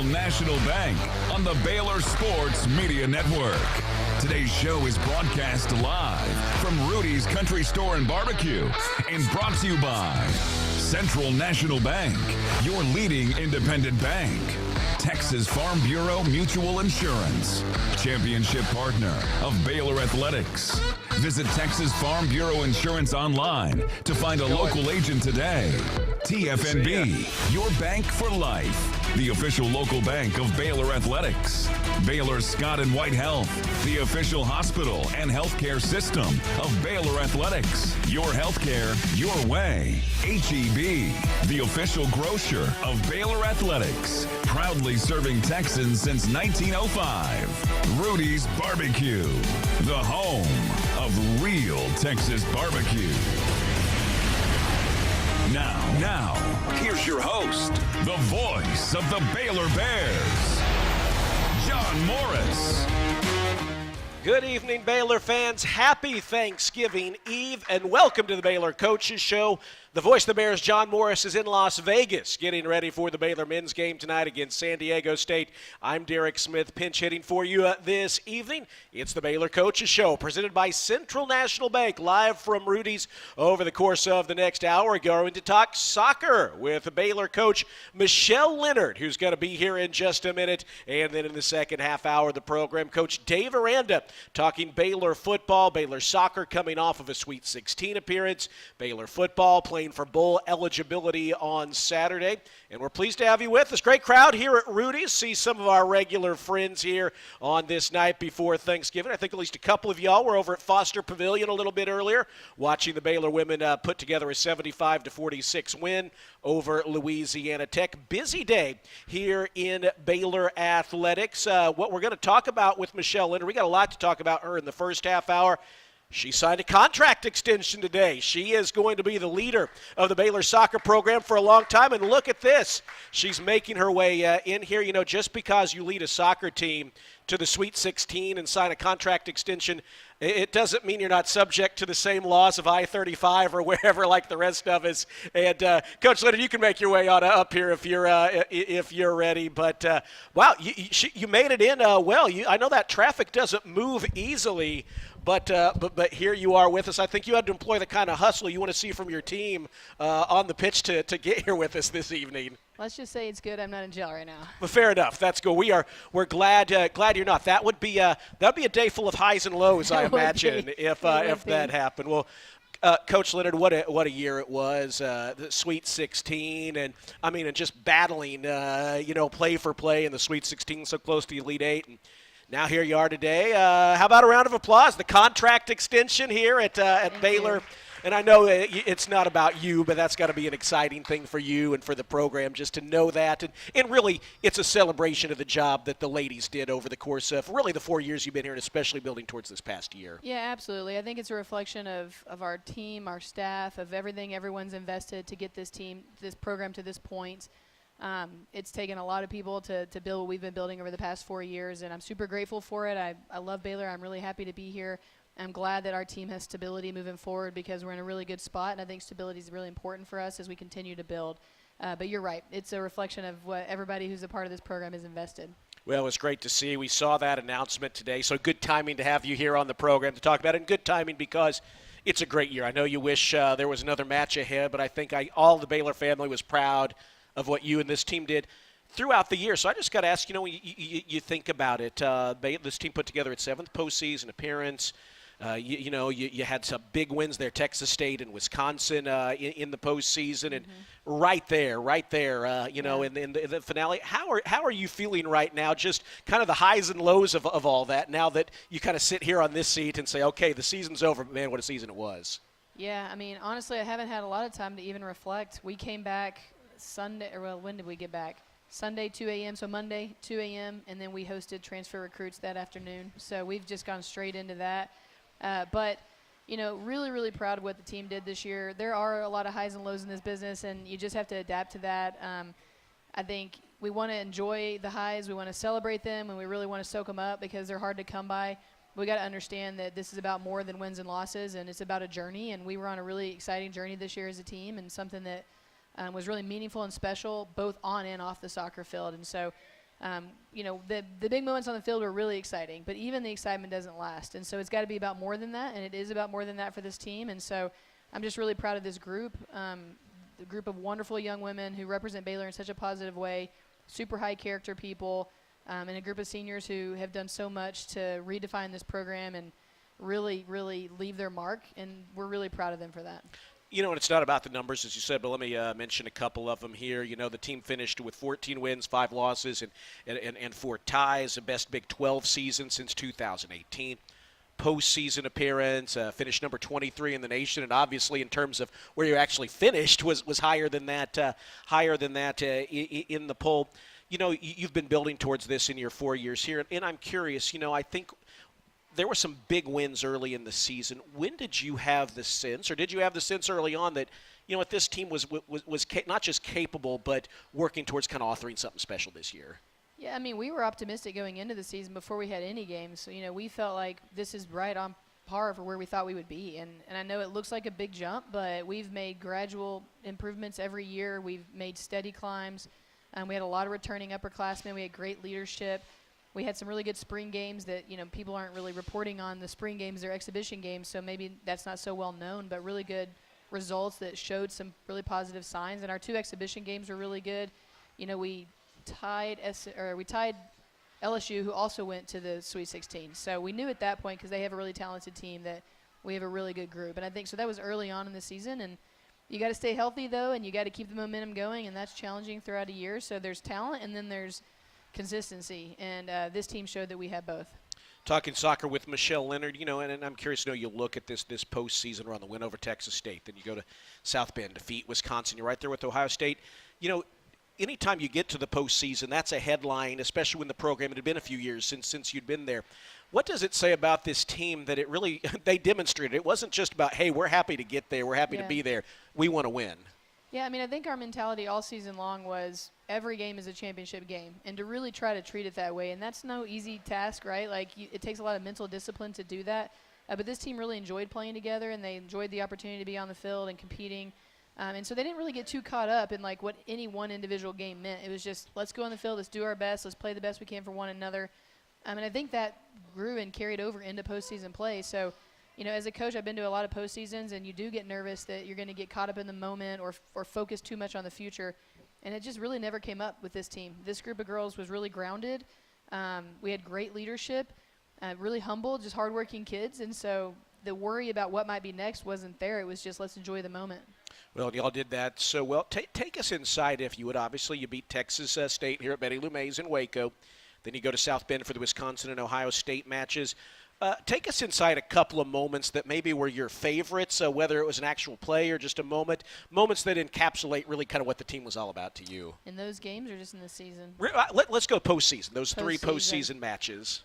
Central National Bank on the Baylor Sports Media Network. Today's show is broadcast live from Rudy's Country Store and Barbecue and brought to you by Central National Bank, your leading independent bank. Texas Farm Bureau Mutual Insurance, championship partner of Baylor Athletics. Visit Texas Farm Bureau Insurance online to find a local agent today. TFNB, your bank for life. The official local bank of Baylor Athletics. Baylor Scott and White Health, the official hospital and healthcare system of Baylor Athletics. Your healthcare, your way. HEB, the official grocer of Baylor Athletics. Proudly serving Texans since 1905. Rudy's Barbecue, the home of real Texas barbecue. Now, here's your host, the voice of the Baylor Bears, John Morris. Good evening, Baylor fans. Happy Thanksgiving Eve, and welcome to the Baylor Coaches Show. The voice of the Bears, John Morris, is in Las Vegas getting ready for the Baylor men's game tonight against San Diego State. I'm Derek Smith, pinch hitting for you this evening. It's the Baylor Coaches Show, presented by Central National Bank, live from Rudy's. Over the course of the next hour, we're going to talk soccer with Baylor coach Michelle Lenard, who's going to be here in just a minute. And then in the second half hour of the program, Coach Dave Aranda talking Baylor football, Baylor soccer coming off of a Sweet 16 appearance, Baylor football playing for bowl eligibility on Saturday. And we're pleased to have you with us. Great crowd here at Rudy's. See some of our regular friends here on this night before Thanksgiving. I think at least a couple of y'all were over at Foster Pavilion a little bit earlier, watching the Baylor women put together a 75-46 win over Louisiana Tech. Busy day here in Baylor athletics. What we're going to talk about with Michelle Lenard, we got a lot to talk about her in the first half hour. She signed a contract extension today. She is going to be the leader of the Baylor soccer program for a long time. And look at this. She's making her way in here. You know, just because you lead a soccer team to the Sweet 16 and sign a contract extension, it doesn't mean you're not subject to the same laws of I-35 or wherever like the rest of us. And Coach Lenard, you can make your way on up here if you're ready. But wow, you made it in well. I know that traffic doesn't move easily. But here you are with us. I think you had to employ the kind of hustle you want to see from your team on the pitch to get here with us this evening. Let's just say it's good I'm not in jail right now. But fair enough. That's good. We're glad you're not. That would be a day full of highs and lows, I imagine, if that happened. Well, Coach Lenard, what a year it was. The Sweet 16, and just battling, play for play in the Sweet 16, so close to the Elite Eight. And now here you are today. How about a round of applause? The contract extension here at Baylor. And I know it's not about you, but that's got to be an exciting thing for you and for the program just to know that. And really, it's a celebration of the job that the ladies did over the course of really the 4 years you've been here, and especially building towards this past year. Yeah, absolutely. I think it's a reflection of our team, our staff, of everything everyone's invested to get this program to this point. It's taken a lot of people to build what we've been building over the past 4 years, and I'm super grateful for it. I love Baylor. I'm really happy to be here. I'm glad that our team has stability moving forward because we're in a really good spot, and I think stability is really important for us as we continue to build. But you're right. It's a reflection of what everybody who's a part of this program is invested. Well, it's great to see. We saw that announcement today, so good timing to have you here on the program to talk about it, and good timing because it's a great year. I know you wish there was another match ahead, but I think all the Baylor family was proud of what you and this team did throughout the year. So I just got to ask, you think about it. This team put together its 7th postseason appearance. You had some big wins there, Texas State and Wisconsin in the postseason, and right there, in the finale. How are you feeling right now? Just kind of the highs and lows of all that. Now that you kind of sit here on this seat and say, okay, the season's over, but man, what a season it was. Yeah, honestly, I haven't had a lot of time to even reflect. We came back Sunday, when did we get back? Sunday, 2 a.m., so Monday, 2 a.m., and then we hosted transfer recruits that afternoon. So we've just gone straight into that. But really, really proud of what the team did this year. There are a lot of highs and lows in this business, and you just have to adapt to that. I think we want to enjoy the highs. We want to celebrate them, and we really want to soak them up because they're hard to come by. We got to understand that this is about more than wins and losses, and it's about a journey. And we were on a really exciting journey this year as a team, and something that was really meaningful and special both on and off the soccer field. And so The big moments on the field were really exciting, but even the excitement doesn't last. And so it's got to be about more than that, and it is about more than that for this team. And so I'm just really proud of this group, the group of wonderful young women who represent Baylor in such a positive way, super high character people, and a group of seniors who have done so much to redefine this program and really, really leave their mark. And we're really proud of them for that. And it's not about the numbers, as you said, but let me mention a couple of them here. The team finished with 14 wins, 5 losses, and 4 ties, the best Big 12 season since 2018. Postseason appearance, finished number 23 in the nation, and obviously in terms of where you actually finished was higher than that in the poll. You've been building towards this in your 4 years here, and I'm curious, I think there were some big wins early in the season. When did you have the sense, or did you have the sense early on that, this team was not just capable, but working towards kind of authoring something special this year? Yeah, we were optimistic going into the season before we had any games. So, we felt like this is right on par for where we thought we would be. And I know it looks like a big jump, but we've made gradual improvements every year. We've made steady climbs. We had a lot of returning upperclassmen. We had great leadership. We had some really good spring games that, people aren't really reporting on the spring games. They're exhibition games, so maybe that's not so well known, but really good results that showed some really positive signs. And our 2 exhibition games were really good. We tied LSU, who also went to the Sweet 16. So we knew at that point, because they have a really talented team, that we have a really good group. And I think so that was early on in the season. And you got to stay healthy, though, and you got to keep the momentum going, and that's challenging throughout a year. So there's talent, and then there's consistency, and this team showed that we had both. Talking soccer with Michelle Lenard, and I'm curious to know, you look at this postseason run, the win over Texas State, then you go to South Bend, defeat Wisconsin, you're right there with Ohio State. Anytime you get to the postseason, that's a headline, especially when the program, it had been a few years since you'd been there. What does it say about this team that it really, they demonstrated? It wasn't just about, hey, we're happy to get there, we're happy to be there, we want to win. Yeah, I think our mentality all season long was every game is a championship game, and to really try to treat it that way. And that's no easy task, right? It takes a lot of mental discipline to do that. But this team really enjoyed playing together, and they enjoyed the opportunity to be on the field and competing. And so they didn't really get too caught up in what any one individual game meant. It was just, let's go on the field, let's do our best, let's play the best we can for one another. And I think that grew and carried over into postseason play. So, as a coach, I've been to a lot of postseasons, and you do get nervous that you're going to get caught up in the moment or focus too much on the future. And it just really never came up with this team. This group of girls was really grounded. We had great leadership, really humble, just hardworking kids. And so the worry about what might be next wasn't there. It was just, let's enjoy the moment. Well, y'all did that so well. Take us inside, if you would. Obviously, you beat Texas State here at Betty Lou Mays in Waco. Then you go to South Bend for the Wisconsin and Ohio State matches. Take us inside a couple of moments that maybe were your favorites, whether it was an actual play or just a moments that encapsulate really kind of what the team was all about to you. In those games or just in the season? Let's go postseason, those 3 postseason matches.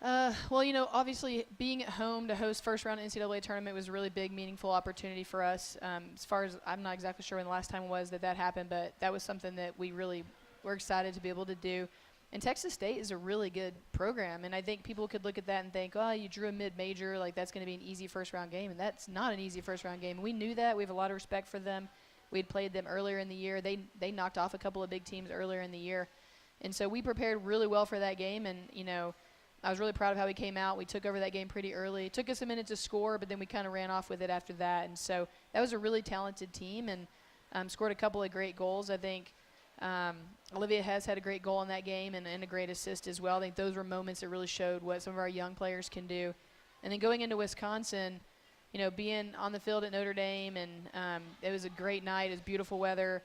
Well, obviously being at home to host first round NCAA tournament was a really big, meaningful opportunity for us. As far as I'm not exactly sure when the last time was that happened, but that was something that we really were excited to be able to do. And Texas State is a really good program, and I think people could look at that and think, oh, you drew a mid-major, that's going to be an easy first-round game, and that's not an easy first-round game. We knew that. We have a lot of respect for them. We had played them earlier in the year. They knocked off a couple of big teams earlier in the year, and so we prepared really well for that game, and, I was really proud of how we came out. We took over that game pretty early. It took us a minute to score, but then we kind of ran off with it after that, and so that was a really talented team and scored a couple of great goals, I think. Olivia Hess had a great goal in that game and a great assist as well. I think those were moments that really showed what some of our young players can do. And then going into Wisconsin, being on the field at Notre Dame, and it was a great night. It was beautiful weather.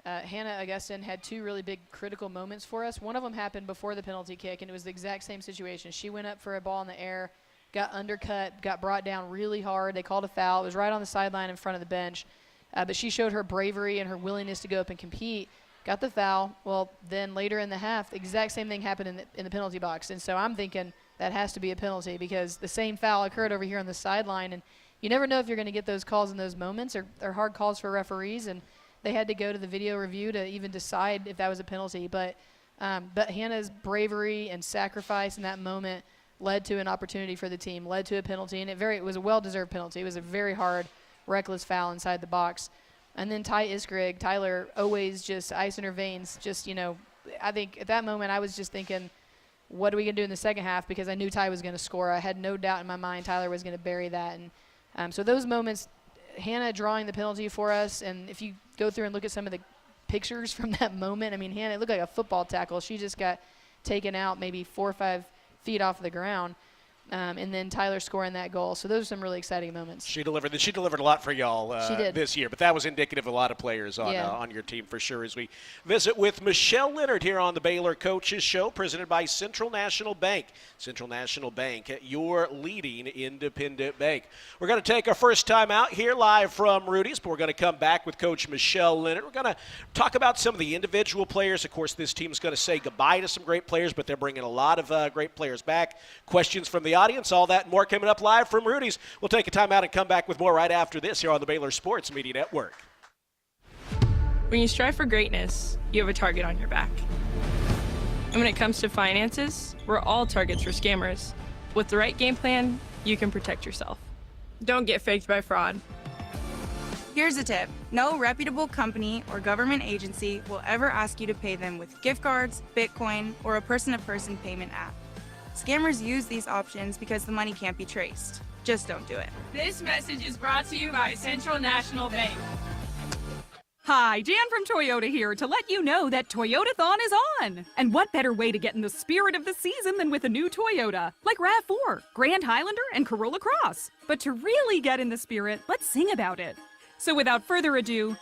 Hannah Augustin had 2 really big critical moments for us. One of them happened before the penalty kick, and it was the exact same situation. She went up for a ball in the air, got undercut, got brought down really hard. They called a foul. It was right on the sideline in front of the bench. But she showed her bravery and her willingness to go up and compete. Got the foul. Well, then later in the half, the exact same thing happened in the penalty box. And so I'm thinking that has to be a penalty because the same foul occurred over here on the sideline. And you never know if you're going to get those calls in those moments. They're hard calls for referees, and they had to go to the video review to even decide if that was a penalty. But Hannah's bravery and sacrifice in that moment led to an opportunity for the team, led to a penalty, and it was a well-deserved penalty. It was a very hard, reckless foul inside the box. And then Tyler, always just ice in her veins, just, I think at that moment I was just thinking, what are we going to do in the second half? Because I knew Ty was going to score. I had no doubt in my mind Tyler was going to bury that. And so those moments, Hannah drawing the penalty for us, and if you go through and look at some of the pictures from that moment, I mean, Hannah, it looked like a football tackle. She just got taken out maybe 4 or 5 feet off the ground. And then Tyler scoring that goal. So those are some really exciting moments. She delivered a lot for y'all this year, but that was indicative of a lot of players on your team for sure. As we visit with Michelle Lenard here on the Baylor Coaches Show, presented by Central National Bank. Central National Bank, your leading independent bank. We're going to take our first time out here live from Rudy's, but we're going to come back with Coach Michelle Lenard. We're going to talk about some of the individual players. Of course, this team's going to say goodbye to some great players, but they're bringing a lot of great players back. Questions from the audience, all that and more coming up live from Rudy's. We'll take a time out and come back with more right after this here on the Baylor Sports Media Network. When you strive for greatness, you have a target on your back. And when it comes to finances, we're all targets for scammers. With the right game plan, you can protect yourself. Don't get faked by fraud. Here's a tip. No reputable company or government agency will ever ask you to pay them with gift cards, Bitcoin, or a person-to-person payment app. Scammers use these options because the money can't be traced. Just don't do it. This message is brought to you by Central National Bank. Hi, Jan from Toyota here to let you know that Toyotathon is on. And what better way to get in the spirit of the season than with a new Toyota, like RAV4, Grand Highlander, and Corolla Cross. But to really get in the spirit, let's sing about it. So without further ado,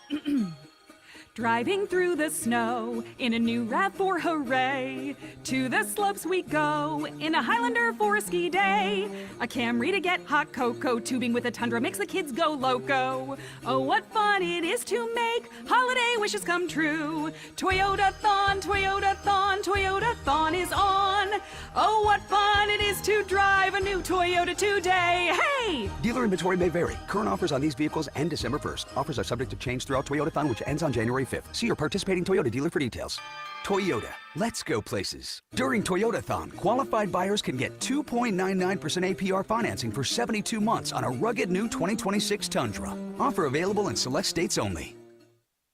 driving through the snow in a new RAV4, hooray! To the slopes we go in a Highlander for a ski day. A Camry to get hot cocoa, tubing with a Tundra makes the kids go loco. Oh, what fun it is to make holiday wishes come true. Toyotathon, Toyotathon, Toyotathon is on. Oh, what fun it is to drive a new Toyota today. Hey! Dealer inventory may vary. Current offers on these vehicles end December 1st. Offers are subject to change throughout Toyotathon, which ends on January 5th. See your participating Toyota dealer for details. Toyota, let's go places. During Toyotathon, qualified buyers can get 2.99% APR financing for 72 months on a rugged new 2026 Tundra. Offer available in select states only.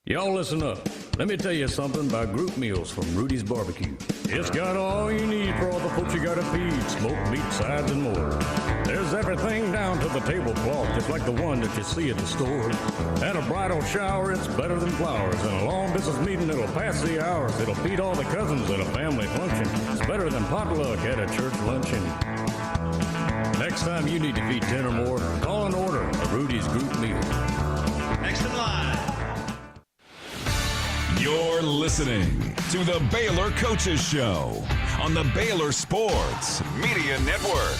Y'all listen up. Let me tell you something about group meals from Rudy's Barbecue. It's got all you need for all the folks you gotta feed, smoked meat, sides, and more. There's everything down to the tablecloth, just like the one that you see at the store. At a bridal shower, it's better than flowers. And a long business meeting, it'll pass the hours. It'll feed all the cousins at a family function. It's better than potluck at a church luncheon. Next time you need to feed 10 or more, call and order a Rudy's group meal. Next in line. You're listening to the Baylor Coaches Show on the Baylor Sports Media Network.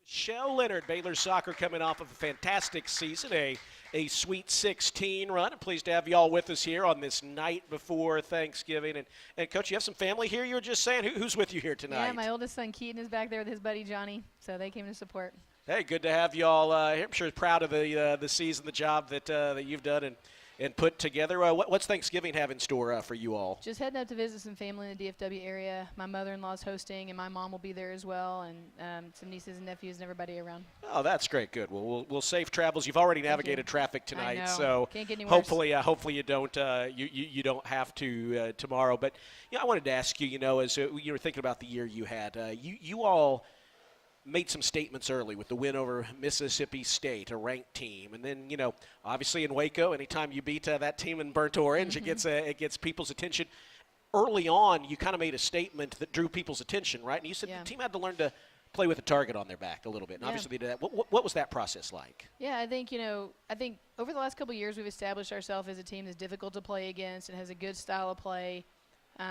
Michelle Lenard, Baylor soccer coming off of a fantastic season, a Sweet 16 run. I'm pleased to have you all with us here on this night before Thanksgiving. And Coach, you have some family here, you were just saying. Who's with you here tonight? Yeah, my oldest son Keaton is back there with his buddy Johnny, so they came to support. Hey, good to have you all here. I'm sure proud of the season, the job that you've done and put together. What's Thanksgiving have in store for you all? Just heading up to visit some family in the DFW area. My mother-in-law's hosting, and my mom will be there as well, and some nieces and nephews and everybody around. Oh, that's great. Good. Well, we'll safe travels. You've already navigated traffic tonight, I know. so Can't get any worse. hopefully you don't you don't have to tomorrow. But I wanted to ask you, as you were thinking about the year you had, you all made some statements early with the win over Mississippi State, a ranked team. And then, obviously in Waco, anytime you beat that team in burnt orange, it gets people's attention. Early on, you kind of made a statement that drew people's attention, right? And you said the team had to learn to play with a target on their back a little bit. And obviously they did that. What was that process like? Yeah, I think over the last couple of years we've established ourselves as a team that's difficult to play against and has a good style of play.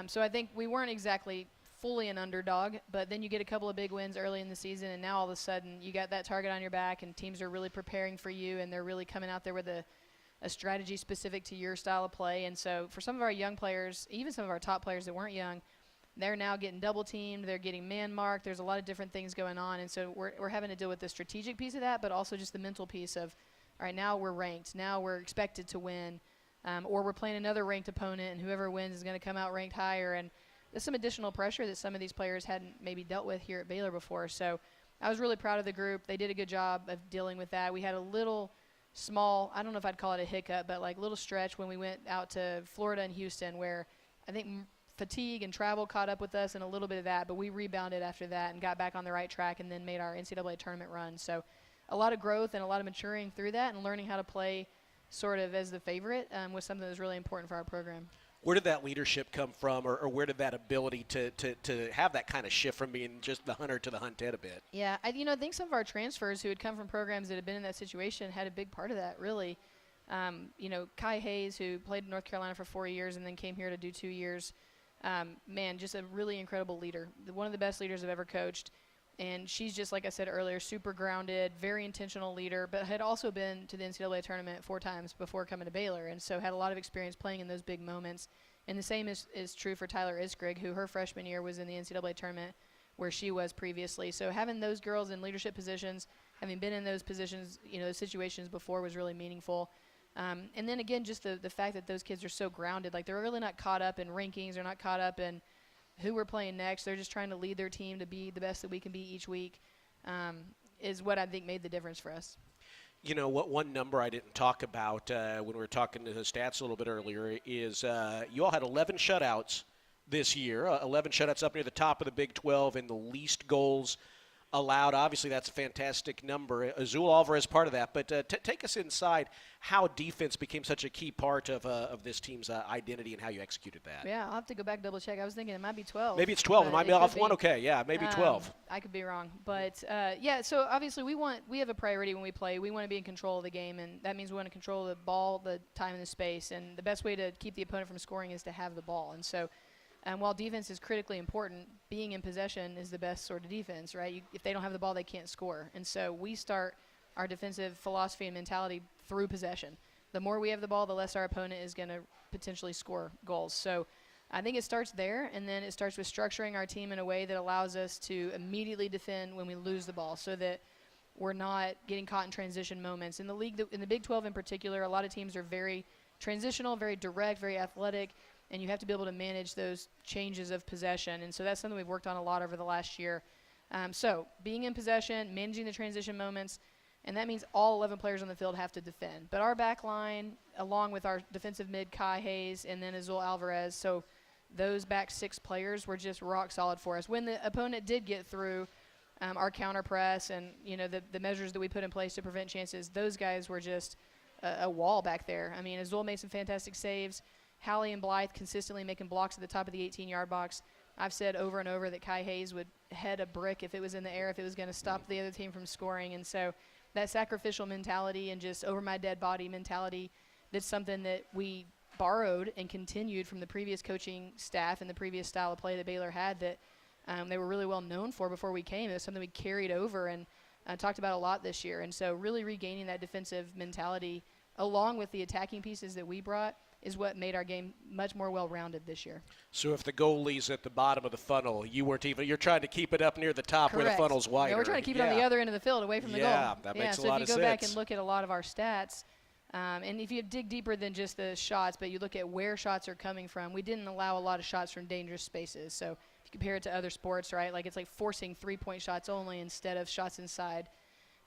So I think we weren't exactly fully an underdog, but then you get a couple of big wins early in the season, and now all of a sudden you got that target on your back, and teams are really preparing for you, and they're really coming out there with a strategy specific to your style of play. And so for some of our young players, even some of our top players that weren't young, they're now getting double teamed, they're getting man marked, there's a lot of different things going on, and so we're having to deal with the strategic piece of that, but also just the mental piece of, all right, now we're ranked, now we're expected to win, or we're playing another ranked opponent, and whoever wins is going to come out ranked higher. And there's some additional pressure that some of these players hadn't maybe dealt with here at Baylor before. So I was really proud of the group. They did a good job of dealing with that. We had a little small, I don't know if I'd call it a hiccup, but like little stretch when we went out to Florida and Houston where I think fatigue and travel caught up with us and a little bit of that, but we rebounded after that and got back on the right track and then made our NCAA tournament run. So a lot of growth and a lot of maturing through that and learning how to play sort of as the favorite was something that was really important for our program. Where did that leadership come from, or where did that ability to have that kind of shift from being just the hunter to the hunted a bit? Yeah, I think some of our transfers who had come from programs that had been in that situation had a big part of that, really. Kai Hayes, who played in North Carolina for 4 years and then came here to do 2 years, just a really incredible leader, one of the best leaders I've ever coached. And she's just, like I said earlier, super grounded, very intentional leader, but had also been to the NCAA tournament 4 times before coming to Baylor, and so had a lot of experience playing in those big moments. And the same is true for Tyler Iskrig, who her freshman year was in the NCAA tournament where she was previously. So having those girls in leadership positions, having been in those positions, those situations before was really meaningful. And then again, just the fact that those kids are so grounded, like they're really not caught up in rankings, they're not caught up in who we're playing next. They're just trying to lead their team to be the best that we can be each week, is what I think made the difference for us. What one number I didn't talk about when we were talking to the stats a little bit earlier is you all had 11 shutouts this year, 11 shutouts up near the top of the Big 12 and the least goals allowed. Obviously, that's a fantastic number. Azul Alvarez part of that. But take us inside how defense became such a key part of this team's identity and how you executed that. Yeah, I'll have to go back and double check. I was thinking it might be 12. Maybe it's 12. It might be off one. Okay, yeah, maybe 12. I could be wrong. But, so obviously we have a priority when we play. We want to be in control of the game, and that means we want to control the ball, the time, and the space. And the best way to keep the opponent from scoring is to have the ball. And so while defense is critically important, being in possession is the best sort of defense, right? If they don't have the ball, they can't score. And so we start our defensive philosophy and mentality through possession. The more we have the ball, the less our opponent is going to potentially score goals. So I think it starts there, and then it starts with structuring our team in a way that allows us to immediately defend when we lose the ball so that we're not getting caught in transition moments. In the league, in the Big 12 in particular, a lot of teams are very transitional, very direct, very athletic, and you have to be able to manage those changes of possession. And so that's something we've worked on a lot over the last year. So being in possession, managing the transition moments, and that means all 11 players on the field have to defend. But our back line, along with our defensive mid, Kai Hayes, and then Azul Alvarez, so those back 6 players were just rock solid for us. When the opponent did get through our counter press and, the measures that we put in place to prevent chances, those guys were just a wall back there. I mean, Azul made some fantastic saves. Hallie and Blythe consistently making blocks at the top of the 18-yard box. I've said over and over that Kai Hayes would head a brick if it was in the air, if it was going to stop the other team from scoring. And so that sacrificial mentality and just over my dead body mentality, that's something that we borrowed and continued from the previous coaching staff and the previous style of play that Baylor had that they were really well known for before we came. It was something we carried over and talked about a lot this year. And so really regaining that defensive mentality along with the attacking pieces that we brought is what made our game much more well-rounded this year. So if the goalie's at the bottom of the funnel, you're trying to keep it up near the top. Correct. Where the funnel's wider. Yeah, we're trying to keep it on the other end of the field away from the goal. Yeah, that makes a lot of sense. So if you go back and look at a lot of our stats, and if you dig deeper than just the shots, but you look at where shots are coming from, we didn't allow a lot of shots from dangerous spaces. So if you compare it to other sports, right, it's like forcing 3-point shots only instead of shots inside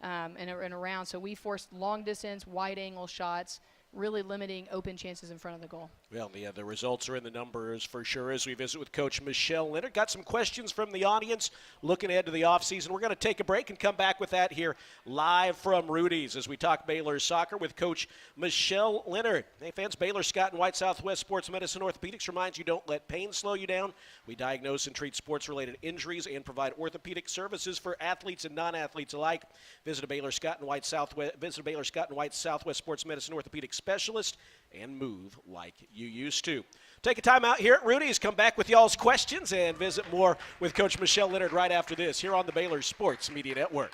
and around. So we forced long-distance, wide-angle shots, really limiting open chances in front of the goal. Well, the results are in the numbers for sure as we visit with Coach Michelle Lenard. Got some questions from the audience looking ahead to the offseason. We're going to take a break and come back with that here live from Rudy's as we talk Baylor soccer with Coach Michelle Lenard. Hey, fans, Baylor Scott and White Southwest Sports Medicine Orthopedics reminds you don't let pain slow you down. We diagnose and treat sports-related injuries and provide orthopedic services for athletes and non-athletes alike. Visit a Baylor Scott and White Southwest Sports Medicine Orthopedic specialist and move like you used to. Take a time out here at Rudy's. Come back with y'all's questions and visit more with Coach Michelle Lenard right after this here on the Baylor Sports Media Network.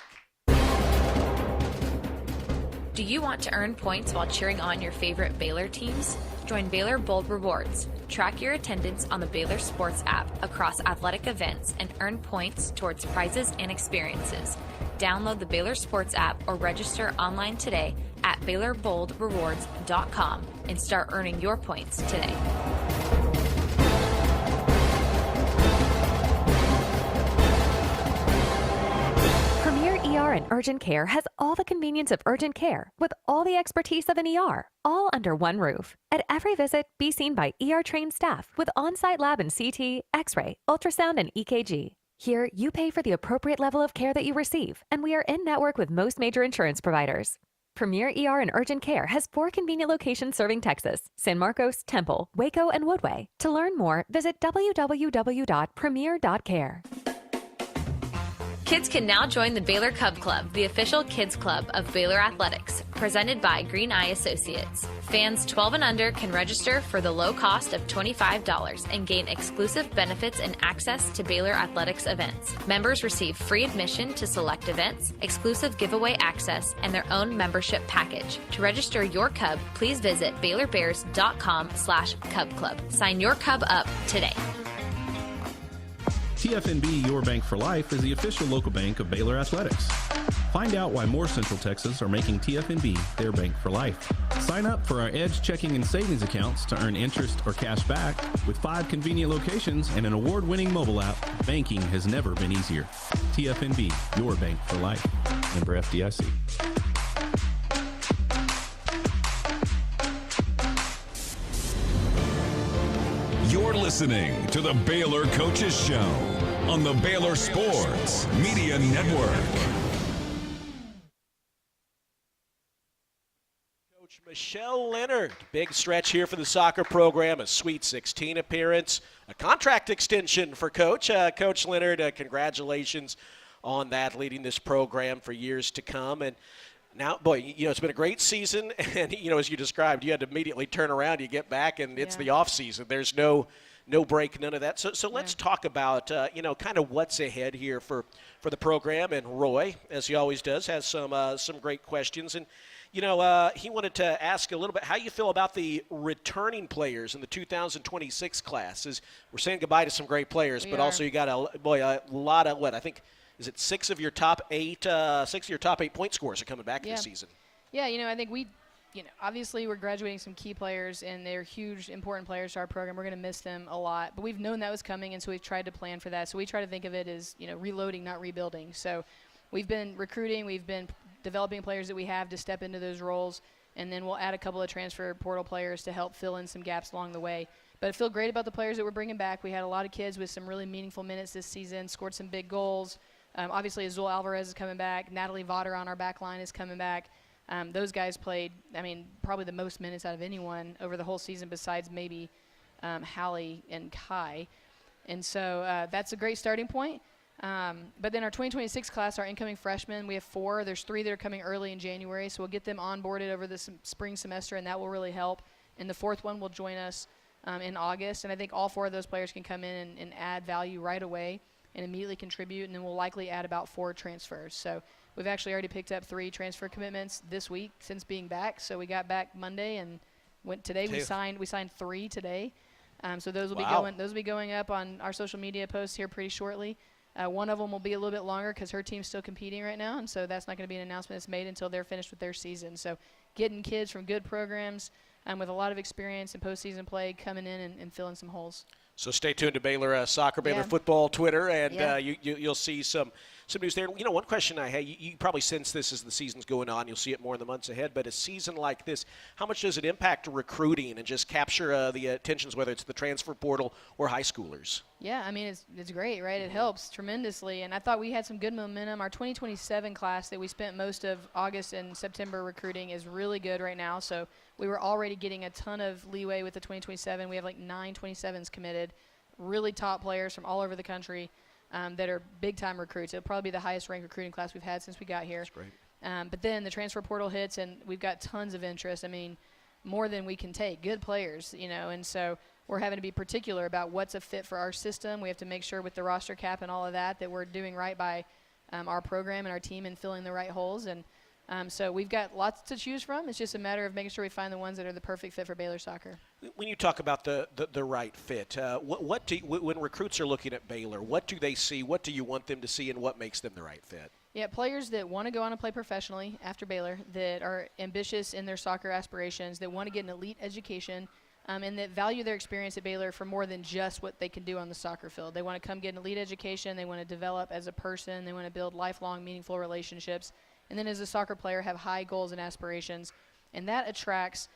Do you want to earn points while cheering on your favorite Baylor teams? Join Baylor Bold Rewards. Track your attendance on the Baylor Sports app across athletic events and earn points towards prizes and experiences. Download the Baylor Sports app or register online today at BaylorBoldRewards.com and start earning your points today. Premier ER and Urgent Care has all the convenience of urgent care with all the expertise of an ER, all under one roof. At every visit, be seen by ER-trained staff with on-site lab and CT, X-ray, ultrasound, and EKG. Here, you pay for the appropriate level of care that you receive, and we are in-network with most major insurance providers. Premier ER and Urgent Care has 4 convenient locations serving Texas: San Marcos, Temple, Waco, and Woodway. To learn more, visit www.premier.care. Kids can now join the Baylor Cub Club, the official kids club of Baylor Athletics, presented by Green Eye Associates. Fans 12 and under can register for the low cost of $25 and gain exclusive benefits and access to Baylor Athletics events. Members receive free admission to select events, exclusive giveaway access, and their own membership package. To register your Cub, please visit BaylorBears.com/Cub Club. Sign your Cub up today. TFNB Your Bank for Life is the official local bank of Baylor Athletics. Find out why more Central Texas are making TFNB their bank for life. Sign up for our Edge checking and savings accounts to earn interest or cash back. With 5 convenient locations and an award-winning mobile app, banking has never been easier. TFNB Your Bank for Life. Member FDIC. You're listening to the Baylor Coaches Show on the Baylor Sports Media Network. Coach Michelle Lenard, big stretch here for the soccer program, a Sweet 16 appearance, a contract extension for Coach. Coach Lenard, congratulations on that, leading this program for years to come. And now, boy, it's been a great season, and, as you described, you had to immediately turn around, you get back, and it's the off season. There's no break, none of that. So let's talk about, kind of what's ahead here for the program. And Roy, as he always does, has some great questions. And, he wanted to ask a little bit how you feel about the returning players in the 2026 class. We're saying goodbye to some great players, but also you got a lot of, I think, is it 6 of your top 8 point scorers are coming back this season? Yeah, I think obviously we're graduating some key players, and they're huge, important players to our program. We're going to miss them a lot, but we've known that was coming, and so we've tried to plan for that. So we try to think of it as, reloading, not rebuilding. So we've been recruiting, we've been developing players that we have to step into those roles, and then we'll add a couple of transfer portal players to help fill in some gaps along the way. But I feel great about the players that we're bringing back. We had a lot of kids with some really meaningful minutes this season, scored some big goals. Obviously, Azul Alvarez is coming back. Natalie Votter on our back line is coming back. Those guys played, probably the most minutes out of anyone over the whole season besides maybe Hallie and Kai. And so that's a great starting point. But then our 2026 class, our incoming freshmen, we have 4. There's 3 that are coming early in January, so we'll get them onboarded over the spring semester, and that will really help. And the 4th one will join us in August. And I think all 4 of those players can come in and add value right away and immediately contribute, and then we'll likely add about 4 transfers. So we've actually already picked up 3 transfer commitments this week since being back. So we got back Monday and went today. We signed 3 today. So those will be going up on our social media posts here pretty shortly. One of them will be a little bit longer because her team's still competing right now, and so that's not going to be an announcement that's made until they're finished with their season. So getting kids from good programs with a lot of experience in postseason play coming in and filling some holes. So stay tuned to Baylor soccer, Baylor football Twitter, and you'll see some news there. One question I had, you probably sense this as the season's going on. You'll see it more in the months ahead. But a season like this, how much does it impact recruiting and just capture the attentions, whether it's the transfer portal or high schoolers? Yeah, it's great, right? It helps tremendously. And I thought we had some good momentum. Our 2027 class that we spent most of August and September recruiting is really good right now. So we were already getting a ton of leeway with the 2027. We have 9 27s committed, really top players from all over the country that are big-time recruits. It'll probably be the highest-ranked recruiting class we've had since we got here. That's great. But then the transfer portal hits, and we've got tons of interest. More than we can take. Good players, and so we're having to be particular about what's a fit for our system. We have to make sure with the roster cap and all of that we're doing right by our program and our team and filling the right holes. And so we've got lots to choose from. It's just a matter of making sure we find the ones that are the perfect fit for Baylor soccer. When you talk about the right fit, when recruits are looking at Baylor, what do they see? What do you want them to see, and what makes them the right fit? Yeah, players that want to go on and play professionally after Baylor, that are ambitious in their soccer aspirations, that want to get an elite education, and that value their experience at Baylor for more than just what they can do on the soccer field. They want to come get an elite education. They want to develop as a person. They want to build lifelong, meaningful relationships. and then as a soccer player have high goals and aspirations. And that attracts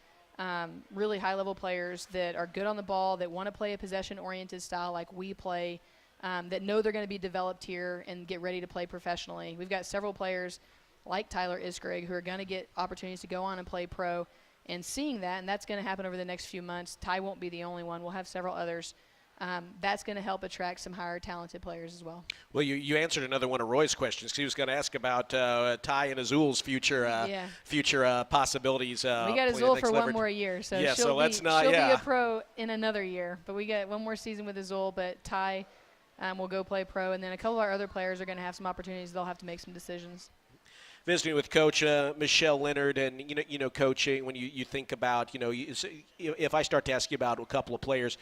really high-level players that are good on the ball, that want to play a possession-oriented style like we play, that know they're going to be developed here and get ready to play professionally. We've got several players like Tyler Iskrig who are going to get opportunities to go on and play pro, and seeing that, and that's going to happen over the next few months. Ty won't be the only one. We'll have several others. That's going to help attract some higher talented players as well. Well, you answered another one of Roy's questions, because he was going to ask about Ty and Azul's future possibilities. We got Azul for one more year, so she'll be a pro in another year. But we got one more season with Azul, but Ty will go play pro, and then a couple of our other players are going to have some opportunities. They'll have to make some decisions. Visiting with Coach Michelle Lenard, and Coach, when you think about, if I start to ask you about a couple of players,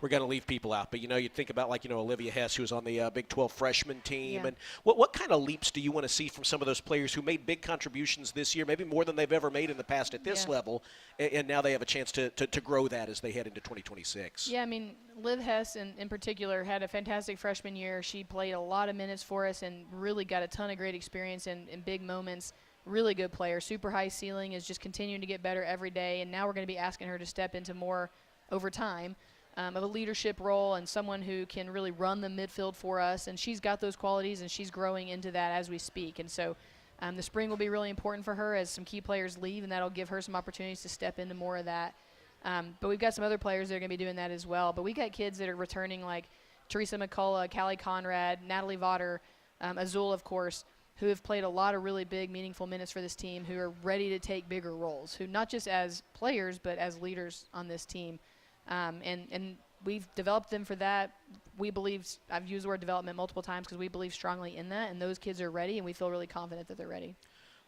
we're going to leave people out. But, you think about Olivia Hess, who was on the Big 12 freshman team. Yeah. And what kind of leaps do you want to see from some of those players who made big contributions this year, maybe more than they've ever made in the past at this level, and now they have a chance to grow that as they head into 2026? Yeah, I mean, Liv Hess in particular had a fantastic freshman year. She played a lot of minutes for us and really got a ton of great experience in big moments. Really good player, super high ceiling, is just continuing to get better every day. And now we're going to be asking her to step into more over time of a leadership role and someone who can really run the midfield for us. And she's got those qualities, and she's growing into that as we speak. And so the spring will be really important for her as some key players leave, and that'll give her some opportunities to step into more of that. But we've got some other players that are going to be doing that as well. But we got kids that are returning like Teresa McCullough, Callie Conrad, Natalie Votter, Azul, of course, who have played a lot of really big, meaningful minutes for this team, who are ready to take bigger roles, who not just as players but as leaders on this team. And we've developed them for that. We believe, I've used the word development multiple times because we believe strongly in that, and those kids are ready, and we feel really confident that they're ready.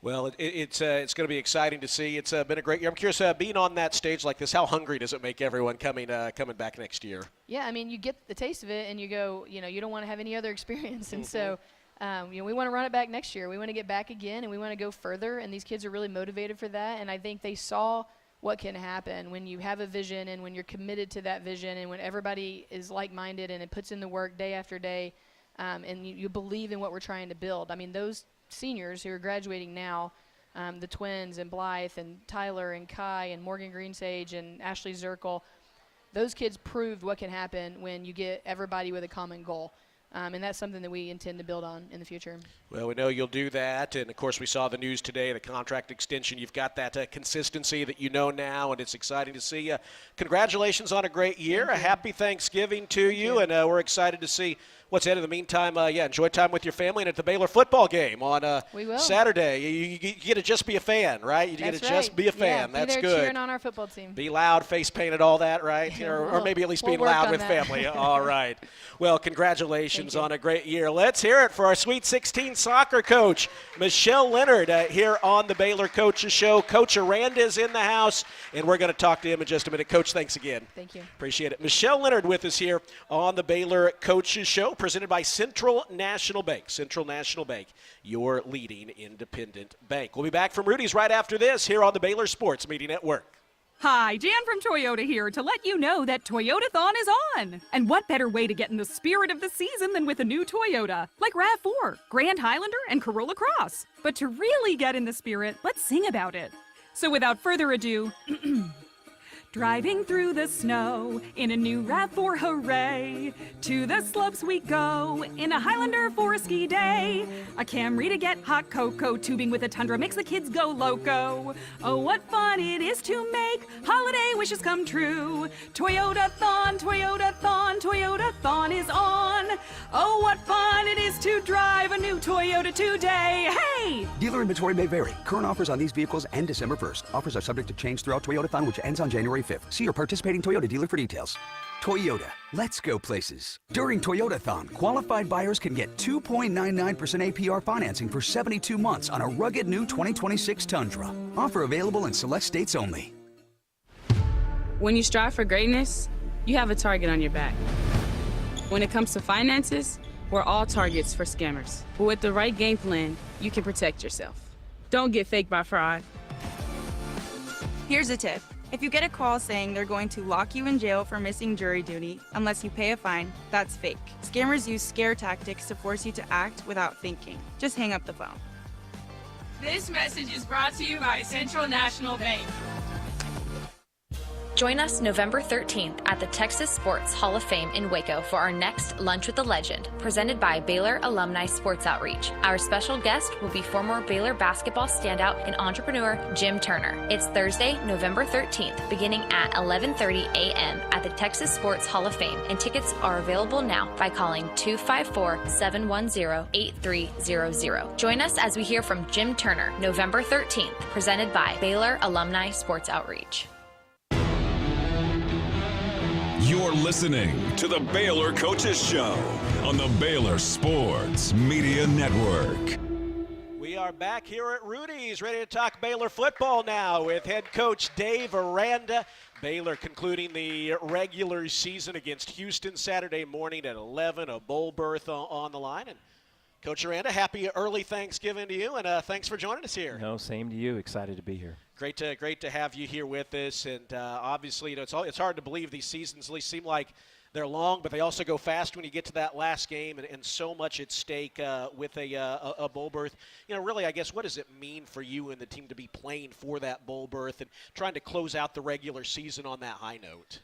Well, it's going to be exciting to see. It's been a great year. I'm curious, being on that stage like this, how hungry does it make everyone coming back next year? Yeah, I mean, you get the taste of it, and you go, you don't want to have any other experience. And so, we want to run it back next year. We want to get back again, and we want to go further, and these kids are really motivated for that. And I think they saw what can happen when you have a vision and when you're committed to that vision and when everybody is like-minded and it puts in the work day after day, and you believe in what we're trying to build. I mean, those seniors who are graduating now, the twins and Blythe and Tyler and Kai and Morgan Greensage and Ashley Zirkle, those kids proved what can happen when you get everybody with a common goal. And that's something that we intend to build on in the future. Well, we know you'll do that. And, of course, we saw the news today, the contract extension. You've got that consistency that you know now, and it's exciting to see you. Congratulations on a great year. A happy Thanksgiving to you. And we're excited to see what's ahead. In the meantime, enjoy time with your family and at the Baylor football game on Saturday. You get to just be a fan, right? You get to just be a fan. That's good. Be there cheering on our football team. Be loud, face painted, all that, right? or maybe at least being loud with family. All right. Well, congratulations on a great year. Let's hear it for our Sweet 16 soccer coach, Michelle Lenard, here on the Baylor Coaches Show. Coach Aranda is in the house, and we're going to talk to him in just a minute. Coach, thanks again. Thank you. Appreciate it. Michelle Lenard with us here on the Baylor Coaches Show, presented by Central National Bank. Central National Bank, your leading independent bank. We'll be back from Rudy's right after this here on the Baylor Sports Media Network. Hi, Jan from Toyota here to let you know that Toyotathon is on. And what better way to get in the spirit of the season than with a new Toyota, like RAV4, Grand Highlander, and Corolla Cross. But to really get in the spirit, let's sing about it. So without further ado, driving through the snow in a new RAV4, hooray! To the slopes we go in a Highlander for a ski day. A Camry to get hot cocoa, tubing with a Tundra makes the kids go loco. Oh, what fun it is to make holiday wishes come true. Toyotathon, Toyotathon, Toyotathon is on. Oh, what fun it is to drive a new Toyota today. Hey! Dealer inventory may vary. Current offers on these vehicles end December 1st. Offers are subject to change throughout Toyotathon, which ends on January 5th. See your participating Toyota dealer for details. Toyota, let's go places. During Toyotathon, qualified buyers can get 2.99% APR financing for 72 months on a rugged new 2026 Tundra. Offer available in select states only. When you strive for greatness, you have a target on your back. When it comes to finances, we're all targets for scammers. But with the right game plan, you can protect yourself. Don't get faked by fraud. Here's a tip. If you get a call saying they're going to lock you in jail for missing jury duty unless you pay a fine, that's fake. Scammers use scare tactics to force you to act without thinking. Just hang up the phone. This message is brought to you by Central National Bank. Join us November 13th at the Texas Sports Hall of Fame in Waco for our next Lunch with the Legend, presented by Baylor Alumni Sports Outreach. Our special guest will be former Baylor basketball standout and entrepreneur Jim Turner. It's Thursday, November 13th, beginning at 11:30 a.m. at the Texas Sports Hall of Fame, and tickets are available now by calling 254-710-8300. Join us as we hear from Jim Turner, November 13th, presented by Baylor Alumni Sports Outreach. You're listening to the Baylor Coaches Show on the Baylor Sports Media Network. We are back here at Rudy's, ready to talk Baylor football now with head coach Dave Aranda. Baylor concluding the regular season against Houston Saturday morning at 11, a bowl berth on the line. And Coach Aranda, happy early Thanksgiving to you, and thanks for joining us here. No, same to you. Excited to be here. Great to have you here with us, and obviously, it's hard to believe these seasons at least seem like they're long, but they also go fast when you get to that last game, and so much at stake with a bowl berth. Really, I guess, what does it mean for you and the team to be playing for that bowl berth and trying to close out the regular season on that high note?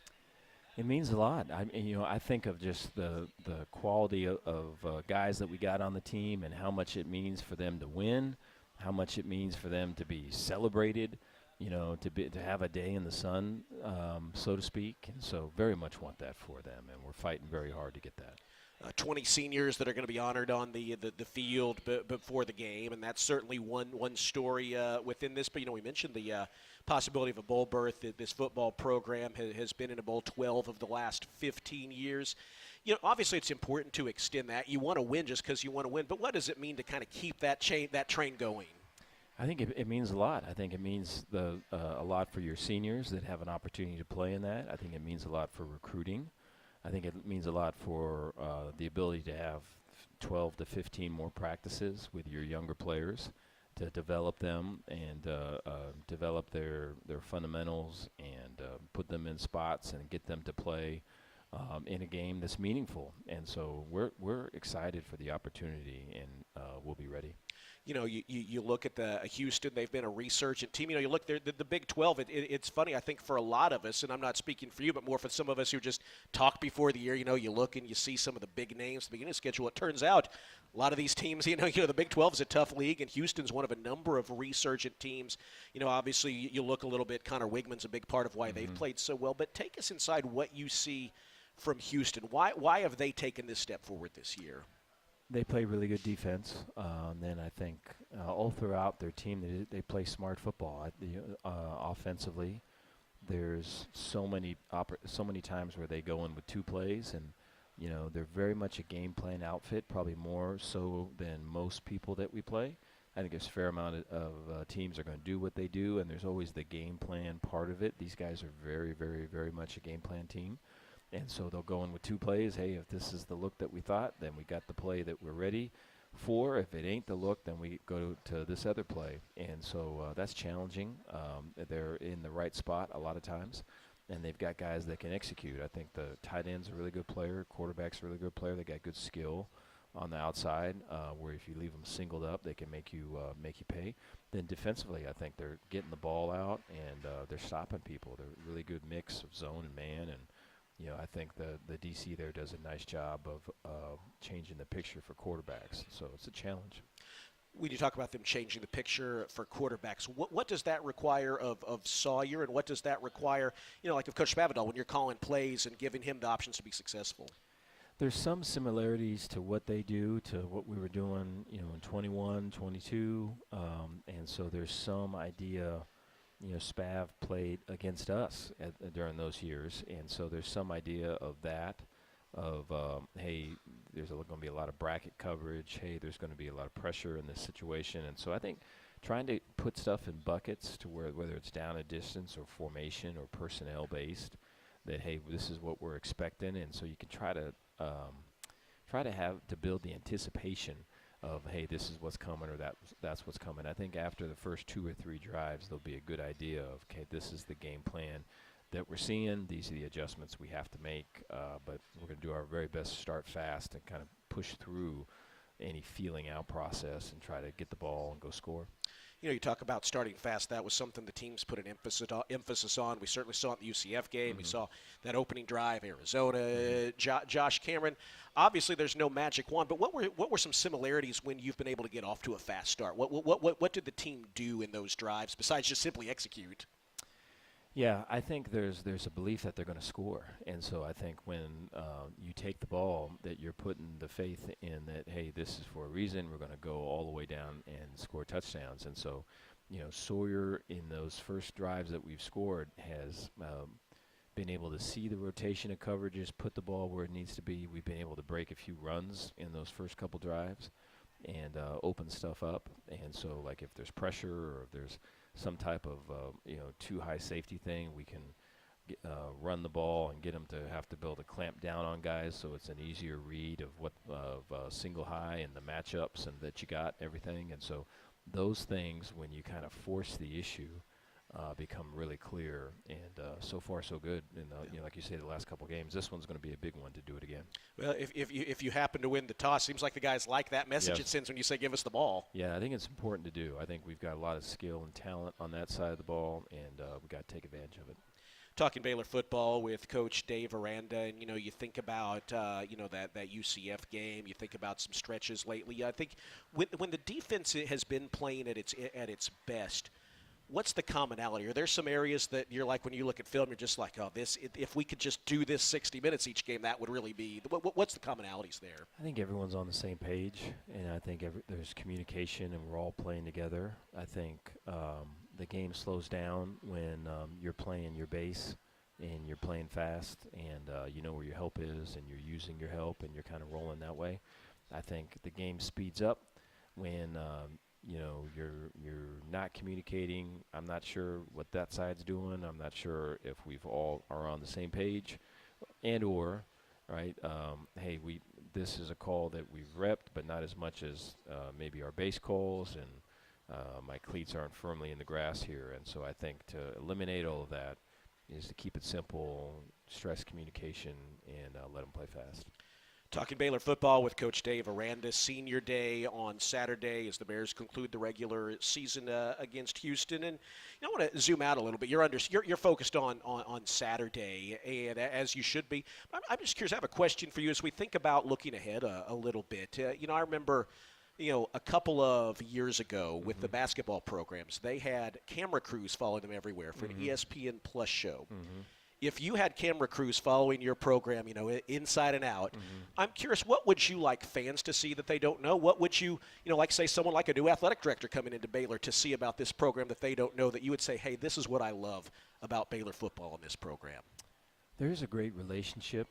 It means a lot. I think of just the quality of guys that we got on the team and how much it means for them to win, how much it means for them to be celebrated, to have a day in the sun, so to speak. And so very much want that for them, and we're fighting very hard to get that. 20 seniors that are going to be honored on the field before the game, and that's certainly one story within this. But, we mentioned the possibility of a bowl berth. This football program has been in a bowl 12 of the last 15 years. Obviously it's important to extend that. You want to win just because you want to win, but what does it mean to kind of keep that train going? I think it means a lot. I think it means a lot for your seniors that have an opportunity to play in that. I think it means a lot for recruiting. I think it means a lot for the ability to have 12 to 15 more practices with your younger players to develop them and develop their fundamentals and put them in spots and get them to play in a game that's meaningful. And so we're excited for the opportunity, and we'll be ready. You look at the Houston, they've been a resurgent team. You look, the Big 12, it's funny, I think, for a lot of us, and I'm not speaking for you, but more for some of us who just talk before the year. You look and you see some of the big names at the beginning of the schedule. It turns out a lot of these teams, the Big 12 is a tough league, and Houston's one of a number of resurgent teams. Obviously, you look a little bit, Connor Wigman's a big part of why they've played so well, but take us inside what you see from Houston. Why have they taken this step forward this year? They play really good defense. Then I think all throughout their team, they play smart football. Offensively, there's so many times where they go in with two plays, and they're very much a game plan outfit, probably more so than most people that we play. I think there's a fair amount of teams are going to do what they do, and there's always the game plan part of it. These guys are very, very, very much a game plan team. And so they'll go in with two plays. Hey, if this is the look that we thought, then we got the play that we're ready for. If it ain't the look, then we go to this other play. And so that's challenging. They're in the right spot a lot of times, and they've got guys that can execute. I think the tight end's a really good player. Quarterback's a really good player. They got good skill on the outside, where if you leave them singled up, they can make you pay. Then defensively, I think they're getting the ball out, and they're stopping people. They're a really good mix of zone and man, and I think the DC there does a nice job of changing the picture for quarterbacks. So it's a challenge. When you talk about them changing the picture for quarterbacks, what does that require of Sawyer, and what does that require, like of Coach Spavital, when you're calling plays and giving him the options to be successful? There's some similarities to what they do to what we were doing, in 21, 22, and so there's some idea. Spav played against us during those years, and so there's some idea of that, hey, there's going to be a lot of bracket coverage, hey, there's going to be a lot of pressure in this situation. And so I think trying to put stuff in buckets to whether it's down a distance or formation or personnel-based, that, hey, this is what we're expecting, and so you can try to build the anticipation of, hey, this is what's coming, or that's what's coming. I think after the first 2 or 3 drives, there'll be a good idea of, okay, this is the game plan that we're seeing. These are the adjustments we have to make, but we're going to do our very best to start fast and kind of push through any feeling out process and try to get the ball and go score. You talk about starting fast. That was something the teams put an emphasis on. We certainly saw it in the UCF game. Mm-hmm. We saw that opening drive, Arizona. Josh Cameron. Obviously, there's no magic wand, but what were some similarities when you've been able to get off to a fast start? What did the team do in those drives besides just simply execute? Yeah, I think there's a belief that they're going to score, and so I think when you take the ball, that you're putting the faith in that, hey, this is for a reason. We're going to go all the way down and score touchdowns. And so, Sawyer in those first drives that we've scored has been able to see the rotation of coverages, put the ball where it needs to be. We've been able to break a few runs in those first couple drives and open stuff up. And so, like, if there's pressure or if there's some type of too high safety thing, we can run the ball and get them to have to build a clamp down on guys, so it's an easier read of single high and the matchups and that you got everything. And so those things, when you kind of force the issue, become really clear. And so far so good. And like you say, the last couple games, this one's going to be a big one to do it again. Well, if you happen to win the toss, seems like the guys like that message it sends when you say give us the ball. Yeah, I think it's important to do. I think we've got a lot of skill and talent on that side of the ball, and we've got to take advantage of it. Talking Baylor football with Coach Dave Aranda, and you think about that UCF game. You think about some stretches lately. I think when the defense has been playing at its best, what's the commonality? Are there some areas that you're like, when you look at film, you're just like, if we could just do this 60 minutes each game, that would really be – what's the commonalities there? I think everyone's on the same page, and I think there's communication, and we're all playing together. I think the game slows down when you're playing your base and you're playing fast, and you know where your help is, and you're using your help, and you're kind of rolling that way. I think the game speeds up when you're not communicating. I'm not sure what that side's doing. I'm not sure if we've all are on the same page, and/or right. Hey, this is a call that we've repped, but not as much as maybe our base calls, and my cleats aren't firmly in the grass here. And so I think to eliminate all of that is to keep it simple, stress communication, and let them play fast. Talking Baylor football with Coach Dave Aranda. Senior Day on Saturday as the Bears conclude the regular season against Houston. And I want to zoom out a little bit. You're focused on Saturday, and as you should be. I'm just curious. I have a question for you as we think about looking ahead a little bit. I remember a couple of years ago with the basketball programs, they had camera crews following them everywhere for an ESPN Plus show. If you had camera crews following your program, inside and out, I'm curious, what would you like fans to see that they don't know? What would you, like say someone like a new athletic director coming into Baylor to see about this program that they don't know, that you would say, hey, this is what I love about Baylor football in this program? There's a great relationship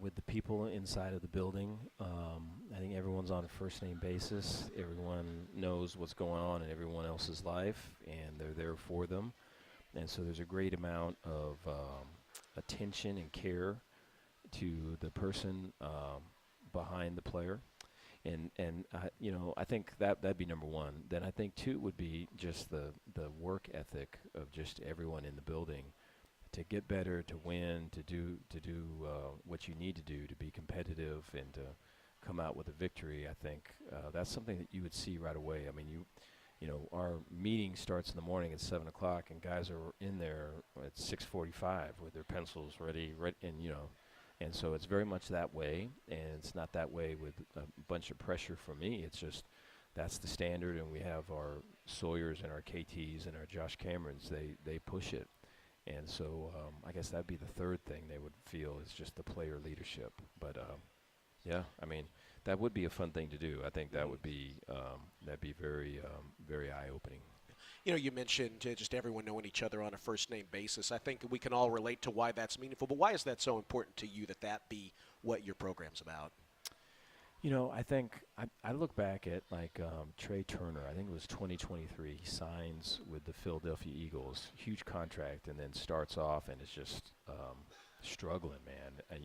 with the people inside of the building. I think everyone's on a first-name basis. Everyone knows what's going on in everyone else's life, and they're there for them. And so there's a great amount of attention and care to the person behind the player, and I think that'd be number one. Then I think two would be just the work ethic of just everyone in the building to get better, to win, to do what you need to do to be competitive and to come out with a victory. I think that's something that you would see right away. I mean, our meeting starts in the morning at 7 o'clock, and guys are in there at 6:45 with their pencils ready, and so it's very much that way, and it's not that way with a bunch of pressure from me. It's just that's the standard, and we have our Sawyers and our KTs and our Josh Camerons. They push it, and so I guess that'd be the third thing they would feel is just the player leadership. But yeah, I mean, that would be a fun thing to do. I think that would be that'd be very very eye-opening. You mentioned just everyone knowing each other on a first-name basis. I think we can all relate to why that's meaningful. But why is that so important to you that be what your program's about? I think I look back at Trey Turner. I think it was 2023. He signs with the Philadelphia Eagles, huge contract, and then starts off and is just struggling, man. And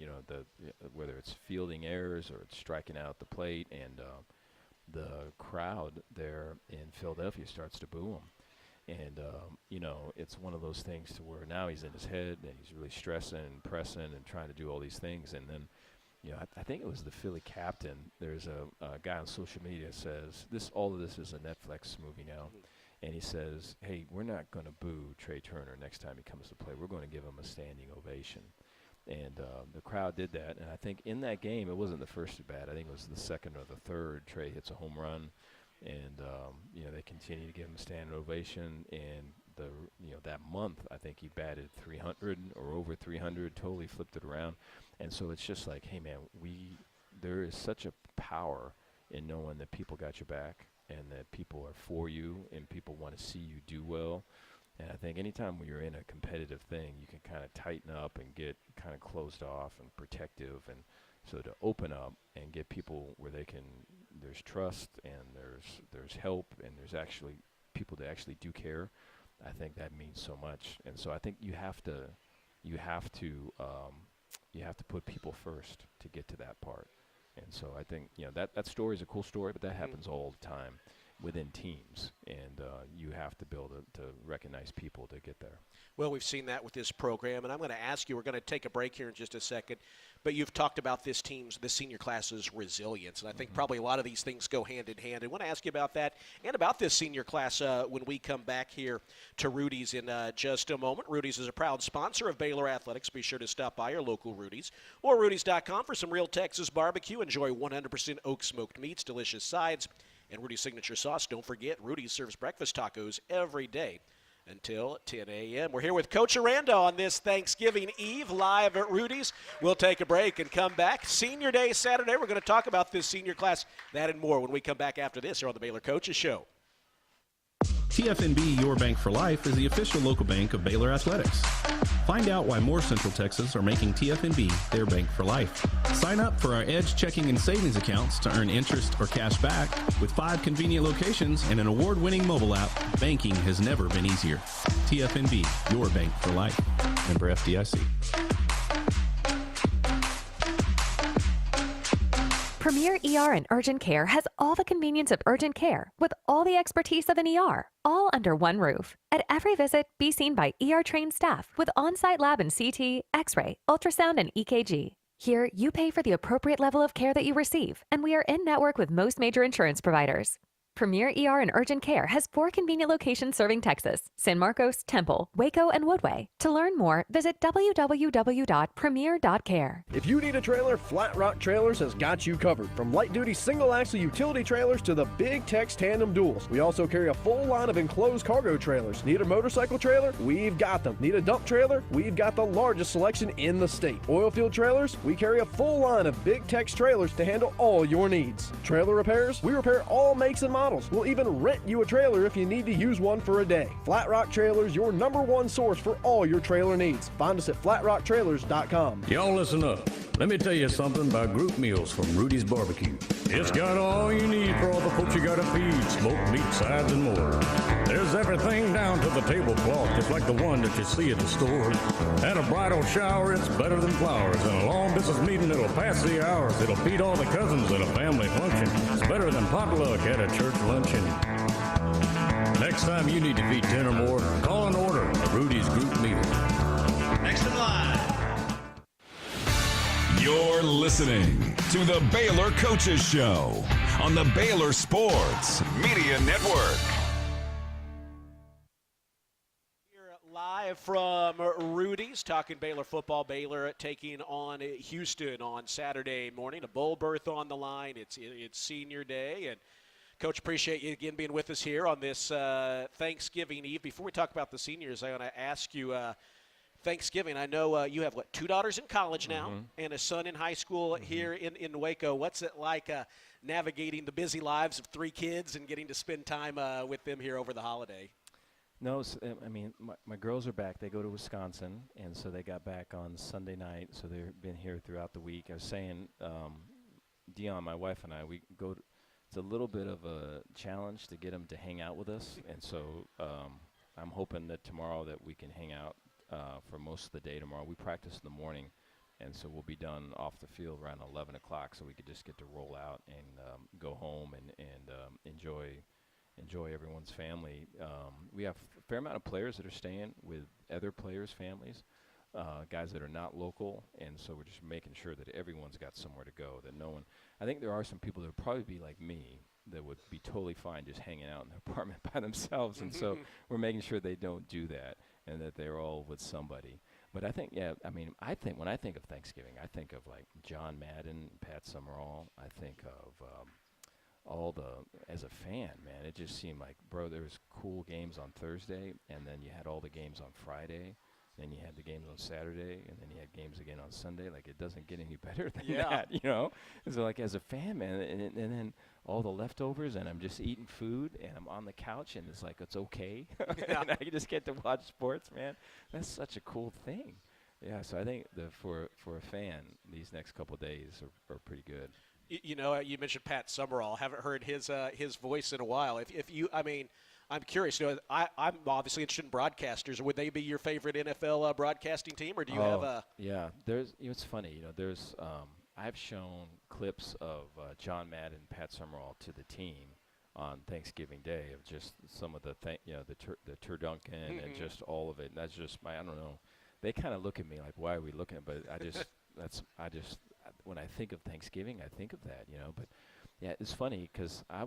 whether it's fielding errors or it's striking out the plate, and the crowd there in Philadelphia starts to boo him. And it's one of those things to where now he's in his head and he's really stressing and pressing and trying to do all these things. And then I think it was the Philly captain. There's a guy on social media says all of this is a Netflix movie now. and he says, hey, we're not going to boo Trey Turner next time he comes to play. We're going to give him a standing ovation. And the crowd did that. And I think in that game, it wasn't the first at bat. I think it was the second or the third. Trey hits a home run, and they continue to give him a standing ovation. And that month, I think he batted 300 or over 300, totally flipped it around. And so it's just like, hey, man, there is such a power in knowing that people got your back and that people are for you and people want to see you do well. And I think anytime when you're in a competitive thing, you can kind of tighten up and get kind of closed off and protective. And so to open up and get people where there's trust and there's help and there's actually people that actually do care, I think that means so much. And so I think you have to put people first to get to that part. And so I think that story is a cool story, but that happens all the time within teams, and you have to be able to recognize people to get there. Well, we've seen that with this program, and I'm going to ask you, we're going to take a break here in just a second, but you've talked about this senior class's resilience, and I think probably a lot of these things go hand in hand. I want to ask you about that and about this senior class when we come back here to Rudy's in just a moment. Rudy's is a proud sponsor of Baylor Athletics. Be sure to stop by your local Rudy's or Rudy's.com for some real Texas barbecue. Enjoy 100% oak smoked meats, delicious sides, and Rudy's signature sauce. Don't forget, Rudy's serves breakfast tacos every day until 10 a.m. We're here with Coach Aranda on this Thanksgiving Eve live at Rudy's. We'll take a break and come back. Senior Day Saturday. We're going to talk about this senior class, that and more when we come back after this here on the Baylor Coaches Show. TFNB Your Bank for Life is the official local bank of Baylor Athletics. Find out why more Central Texas are making TFNB their bank for life. Sign up for our Edge checking and savings accounts to earn interest or cash back. With 5 convenient locations and an award-winning mobile app, banking has never been easier. TFNB, your bank for life. Member FDIC. Premier ER and Urgent Care has all the convenience of urgent care with all the expertise of an ER, all under one roof. At every visit, be seen by ER-trained staff with on-site lab and CT, X-ray, ultrasound, and EKG. Here, you pay for the appropriate level of care that you receive, and we are in-network with most major insurance providers. Premier ER and Urgent Care has 4 convenient locations serving Texas: San Marcos, Temple, Waco, and Woodway. To learn more, visit www.premier.care. If you need a trailer, Flat Rock Trailers has got you covered. From light-duty single-axle utility trailers to the big Tex tandem duals. We also carry a full line of enclosed cargo trailers. Need a motorcycle trailer? We've got them. Need a dump trailer? We've got the largest selection in the state. Oilfield trailers? We carry a full line of big Tex trailers to handle all your needs. Trailer repairs? We repair all makes and models. We'll even rent you a trailer if you need to use one for a day. Flat Rock Trailers, your #1 source for all your trailer needs. Find us at flatrocktrailers.com. Y'all listen up. Let me tell you something about group meals from Rudy's Barbecue. It's got all you need for all the folks you gotta feed, smoked meat, sides, and more. There's everything down to the tablecloth, just like the one that you see at the store. At a bridal shower, it's better than flowers. And a long business meeting, it'll pass the hours. It'll feed all the cousins at a family function. It's better than potluck at a church luncheon. Next time you need to feed 10 or more, call and order a Rudy's group meal. Next in line. You're listening to the Baylor Coaches Show on the Baylor Sports Media Network. Here live from Rudy's, talking Baylor football. Baylor taking on Houston on Saturday morning. A bowl berth on the line. It's senior day, and Coach, appreciate you again being with us here on this Thanksgiving Eve. Before we talk about the seniors, I want to ask you, Thanksgiving, I know you have, 2 daughters in college now and a son in high school here in Waco. What's it like navigating the busy lives of 3 kids and getting to spend time with them here over the holiday? No, I mean, my girls are back. They go to Wisconsin, and so they got back on Sunday night, so they've been here throughout the week. I was saying, Dion, my wife and I, we go to, it's a little bit of a challenge to get them to hang out with us, and so I'm hoping that tomorrow that we can hang out for most of the day tomorrow. We practice in the morning, and so we'll be done off the field around 11 o'clock, so we could just get to roll out and go home and enjoy everyone's family. We have a fair amount of players that are staying with other players' families, guys that are not local, and so we're just making sure that everyone's got somewhere to go, that no one – I think there are some people that would probably be like me that would be totally fine just hanging out in their apartment by themselves, and so we're making sure they don't do that and that they're all with somebody. But I think, I think when I think of Thanksgiving, I think of like John Madden, Pat Summerall. I think of all the, as a fan, man, it just seemed like, bro, there was cool games on Thursday, and then you had all the games on Friday, then you had the games on Saturday, and then you had games again on Sunday. Like, it doesn't get any better than that, you know? So, like, as a fan, man, and then all the leftovers, and I'm just eating food, and I'm on the couch, and it's like, it's okay. And I just get to watch sports, man. That's such a cool thing. Yeah, so I think for a fan, these next couple of days are pretty good. You know, you mentioned Pat Summerall. Haven't heard his voice in a while. If you, I mean, I'm curious. You know, I'm obviously interested in broadcasters. Would they be your favorite NFL broadcasting team, or do you have a? Yeah, there's. You know, it's funny. You know, there's. I've shown clips of John Madden, Pat Summerall to the team on Thanksgiving Day of just some of the the turducken and just all of it. And that's just I don't know. They kind of look at me like, why are we looking? But I just when I think of Thanksgiving, I think of that, you know. But yeah, it's funny because I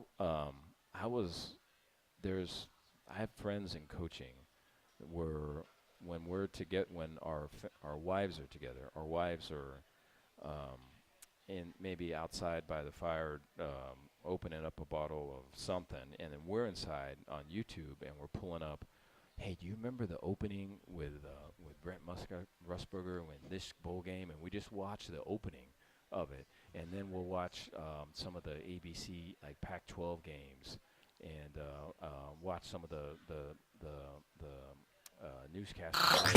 have friends in coaching where when our wives are together, our wives are in maybe outside by the fire opening up a bottle of something, and then we're inside on YouTube and we're pulling up. Hey, do you remember the opening with Brent Rusberger when this bowl game? And we just watch the opening of it, and then we'll watch some of the ABC like Pac-12 games, and watch some of the newscasts.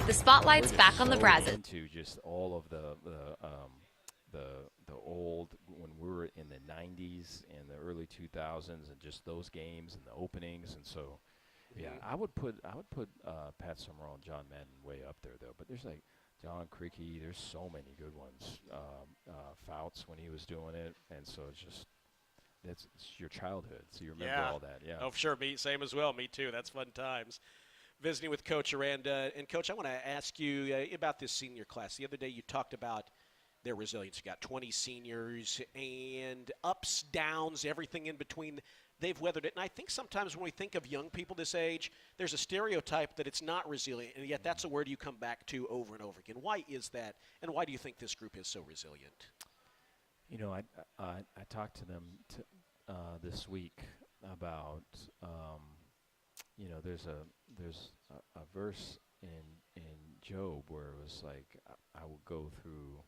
The spotlight's back on the Brazzers. Into just all of the old when we were in the 90s and the early 2000s, and just those games and the openings, and so. Yeah, I would put Pat Summerall and John Madden way up there though. But there's like John Crickey. There's so many good ones. Fouts when he was doing it, and so it's your childhood. So you remember all that. Yeah. Oh, sure. Me, same as well. Me too. That's fun times. Visiting with Coach Aranda, and Coach, I want to ask you about this senior class. The other day you talked about their resilience. You got 20 seniors and ups, downs, everything in between. They've weathered it. And I think sometimes when we think of young people this age, there's a stereotype that it's not resilient, and yet that's a word you come back to over and over again. Why is that, and why do you think this group is so resilient? You know, I talked to them this week about, you know, there's a verse in Job where it was like, I will go through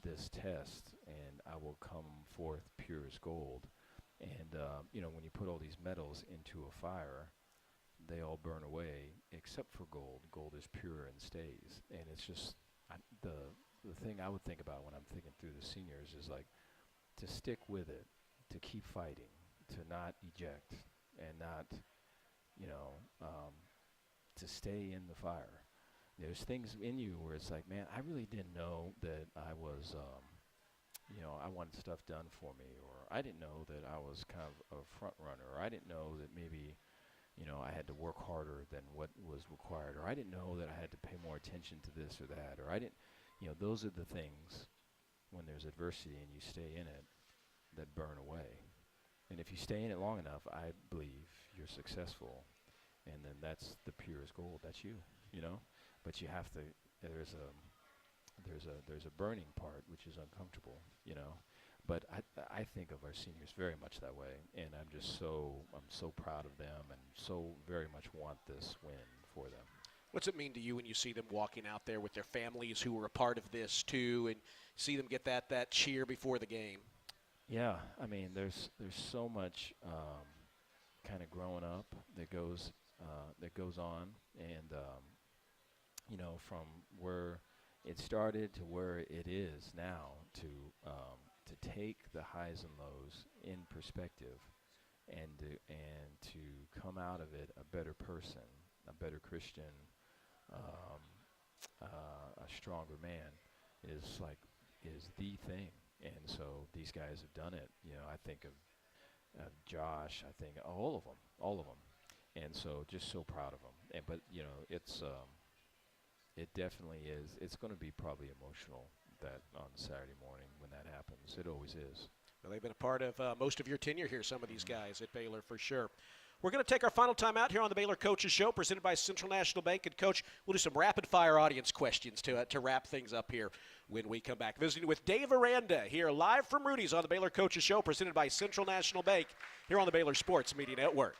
this test, and I will come forth pure as gold. And, you know, when you put all these metals into a fire, they all burn away except for gold. Gold is pure and stays. And it's just the thing I would think about when I'm thinking through the seniors is like to stick with it, to keep fighting, to not eject, and not, you know, to stay in the fire. There's things in you where it's like, man, I really didn't know that I was you know, I wanted stuff done for me, or I didn't know that I was kind of a front runner, or I didn't know that maybe, you know, I had to work harder than what was required, or I didn't know that I had to pay more attention to this or that, or I didn't, you know, those are the things when there's adversity and you stay in it that burn away. And if you stay in it long enough, I believe you're successful, and then that's the purest gold. That's you, you know. But you have to. There's a burning part which is uncomfortable, you know. But I think of our seniors very much that way, and I'm so proud of them, and so very much want this win for them. What's it mean to you when you see them walking out there with their families who were a part of this too, and see them get that cheer before the game? Yeah, I mean, there's so much kind of growing up that goes on, and you know, from where it started to where it is now, to take the highs and lows in perspective, and to come out of it a better person, a better Christian, a stronger man is the thing. And so these guys have done it. You know, I think of Josh. I think all of them. And so just so proud of them. But you know, it's It definitely is. It's going to be probably emotional that on Saturday morning when that happens. It always is. Well, they've been a part of most of your tenure here, some of these guys at Baylor for sure. We're going to take our final time out here on the Baylor Coaches Show, presented by Central National Bank. And, Coach, we'll do some rapid-fire audience questions to wrap things up here when we come back. Visiting with Dave Aranda here live from Rudy's on the Baylor Coaches Show, presented by Central National Bank here on the Baylor Sports Media Network.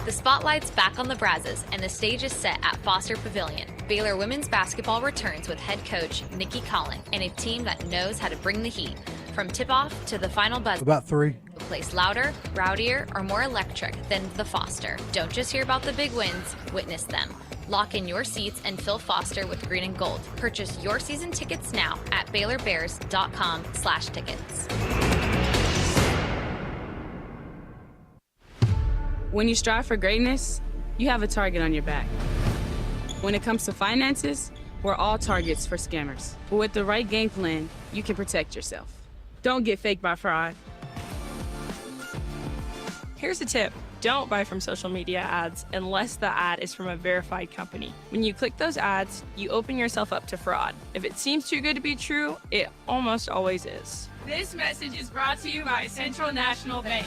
The spotlight's back on the Brazzers, and the stage is set at Foster Pavilion. Baylor women's basketball returns with head coach Nikki Collin and a team that knows how to bring the heat. From tip-off to the final buzzer. About 3. A place louder, rowdier, or more electric than the Foster. Don't just hear about the big wins, witness them. Lock in your seats and fill Foster with green and gold. Purchase your season tickets now at BaylorBears.com/tickets. When you strive for greatness, you have a target on your back. When it comes to finances, we're all targets for scammers. But with the right game plan, you can protect yourself. Don't get faked by fraud. Here's a tip. Don't buy from social media ads unless the ad is from a verified company. When you click those ads, you open yourself up to fraud. If it seems too good to be true, it almost always is. This message is brought to you by Central National Bank.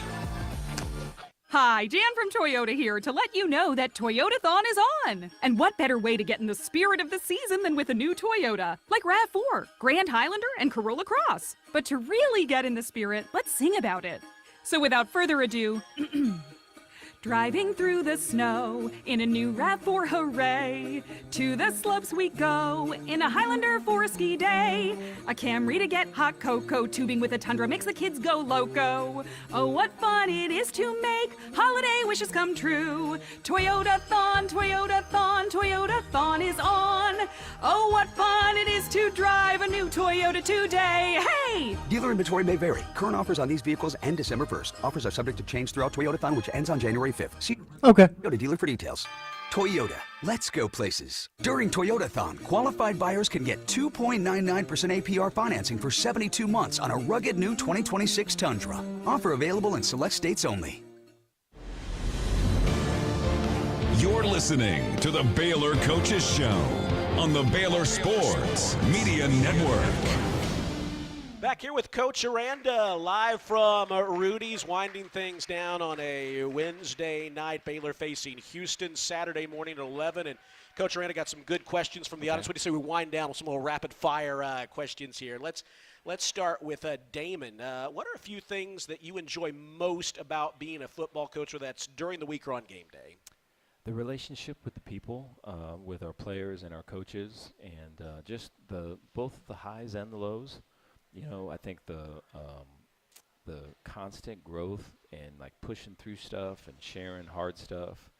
Hi, Jan from Toyota here to let you know that Toyotathon is on. And what better way to get in the spirit of the season than with a new Toyota, like RAV4, Grand Highlander, and Corolla Cross. But to really get in the spirit, let's sing about it. So without further ado, driving through the snow in a new RAV4, hooray! To the slopes we go in a Highlander for a ski day. A Camry to get hot cocoa, tubing with a Tundra makes the kids go loco. Oh, what fun it is to make holiday wishes come true. Toyotathon, Toyotathon, Toyotathon is on. Oh, what fun it is to drive a new Toyota today. Hey! Dealer inventory may vary. Current offers on these vehicles end December 1st. Offers are subject to change throughout Toyotathon, which ends on January 5th. See Toyota dealer for details. Toyota, let's go places. During Toyotathon, qualified buyers can get 2.99% APR financing for 72 months on a rugged new 2026 Tundra. Offer available in select states only. You're listening to the Baylor Coaches Show on the Baylor Sports Media Network. Back here with Coach Aranda, live from Rudy's, winding things down on a Wednesday night. Baylor facing Houston Saturday morning at 11. And Coach Aranda got some good questions from the audience. What do you say we wind down with some little rapid-fire questions here? Let's start with Damon. What are a few things that you enjoy most about being a football coach, whether that's during the week or on game day? The relationship with the people, with our players and our coaches, and just both the highs and the lows. You know, I think the constant growth and like pushing through stuff and sharing hard stuff